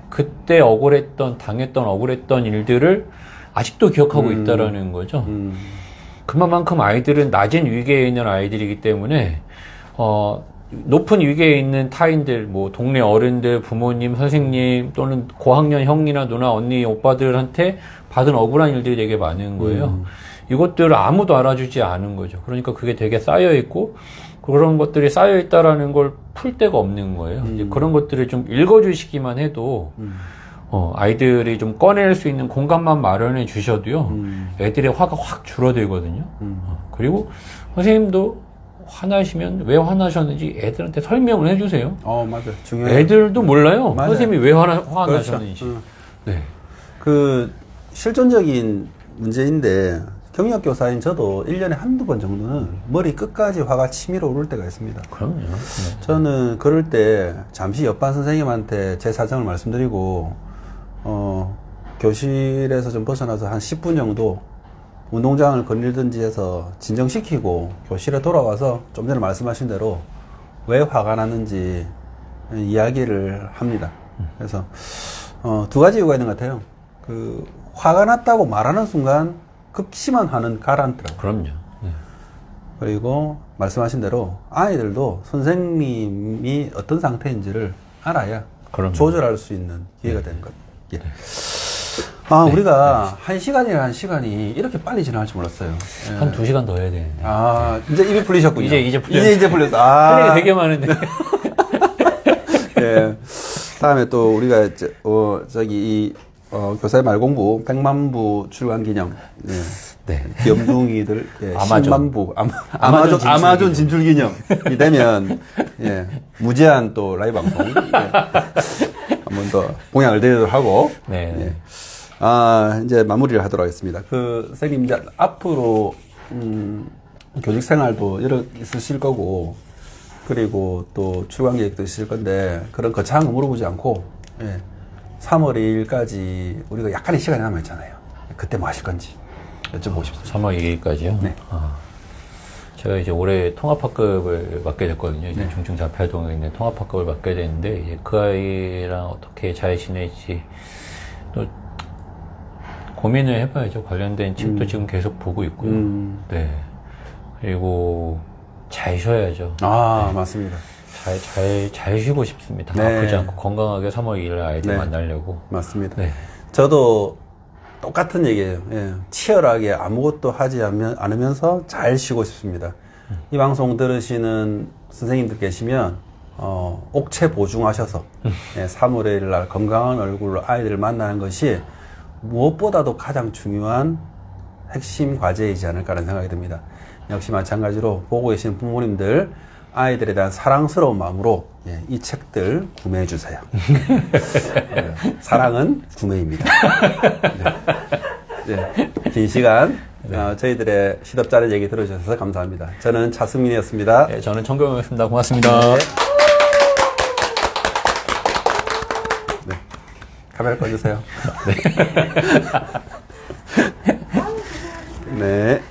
당했던 일들을 아직도 기억하고 있다라는 거죠. 그만큼 아이들은 낮은 위계에 있는 아이들이기 때문에, 높은 위계에 있는 타인들, 뭐, 동네 어른들, 부모님, 선생님, 또는 고학년 형이나 누나, 언니, 오빠들한테 받은 억울한 일들이 되게 많은 거예요. 이것들을 아무도 알아주지 않은 거죠. 그러니까 그게 되게 쌓여있고, 그런 것들이 쌓여있다라는 걸 풀 데가 없는 거예요. 이제 그런 것들을 좀 읽어주시기만 해도, 아이들이 좀 꺼낼 수 있는 공간만 마련해 주셔도요, 애들의 화가 확 줄어들거든요. 그리고 선생님도 화나시면 왜 화나셨는지 애들한테 설명을 해주세요. 맞아. 중요해요. 애들도 몰라요. 맞아요. 선생님이 왜 그렇죠. 화나셨는지. 네. 그 실존적인 문제인데 경력 교사인 저도 1년에 한두 번 정도는 머리 끝까지 화가 치밀어 오를 때가 있습니다. 그럼요. 네. 저는 그럴 때 잠시 옆반 선생님한테 제 사정을 말씀드리고 교실에서 좀 벗어나서 한 10분 정도 운동장을 거닐든지 해서 진정시키고 교실에 돌아와서 좀 전에 말씀하신 대로 왜 화가 났는지 이야기를 합니다. 그래서 두 가지 이유가 있는 것 같아요. 그 화가 났다고 말하는 순간 극심한 화는 가라앉더라고요. 그럼요. 네. 그리고 말씀하신 대로 아이들도 선생님이 어떤 상태인지를 알아야 그럼요. 조절할 수 있는 기회가 되는 것 같아요. 아, 우리가 한 시간이 이렇게 빨리 지나갈 줄 몰랐어요. 예. 한 2시간 더 해야 되는데. 아, 이제 입이 풀리셨군요. 이제 풀렸어요. 이제 풀렸어. 아. 할 얘기 되게 많은데. 예. 다음에 또 우리가 교사의 말공부 100만 부 출간 기념. 예. 네. 귀염둥이들 예, 아마존. 10만 부 아마존 진출 진출 기념이 되면 예, 무제한 또 라이브 방송 예. 한번 더 공약을 드리도록 하고 네. 예. 이제 마무리를 하도록 하겠습니다. 선생님 이제 앞으로 교직 생활도 있으실 거고 그리고 또 출간 계획도 있으실 건데 그런 거창한 거 물어보지 않고 3월 2일까지 우리가 약간의 시간이 남아있잖아요. 그때 뭐 하실 건지 여쭤보고 싶습니다. 3월 2일까지요? 네. 제가 이제 올해 통합학급을 맡게 됐거든요. 이제 중증자폐활동에 있는 통합학급을 맡게 됐는데, 이제 그 아이랑 어떻게 잘 지낼지, 또, 고민을 해봐야죠. 관련된 책도 지금 계속 보고 있고요. 네. 그리고 잘 쉬어야죠. 네. 맞습니다. 잘 쉬고 싶습니다. 네. 아프지 않고 건강하게 3월 2일 아이들 네. 만나려고. 맞습니다. 네. 저도 똑같은 얘기예요. 예. 치열하게 아무것도 하지 않으면서 잘 쉬고 싶습니다. 이 방송 들으시는 선생님들 계시면 옥체 보충하셔서 3월 1일 날 건강한 얼굴로 아이들을 만나는 것이 무엇보다도 가장 중요한 핵심 과제이지 않을까라는 생각이 듭니다. 역시 마찬가지로 보고 계시는 부모님들 아이들에 대한 사랑스러운 마음으로 이 책들 구매해 주세요. 사랑은 구매입니다. 긴 시간 저희들의 시덥잖은 얘기 들어주셔서 감사합니다. 저는 차승민이었습니다. 네, 저는 청경이었습니다. 고맙습니다. 네. 카메라 꺼주세요. 네.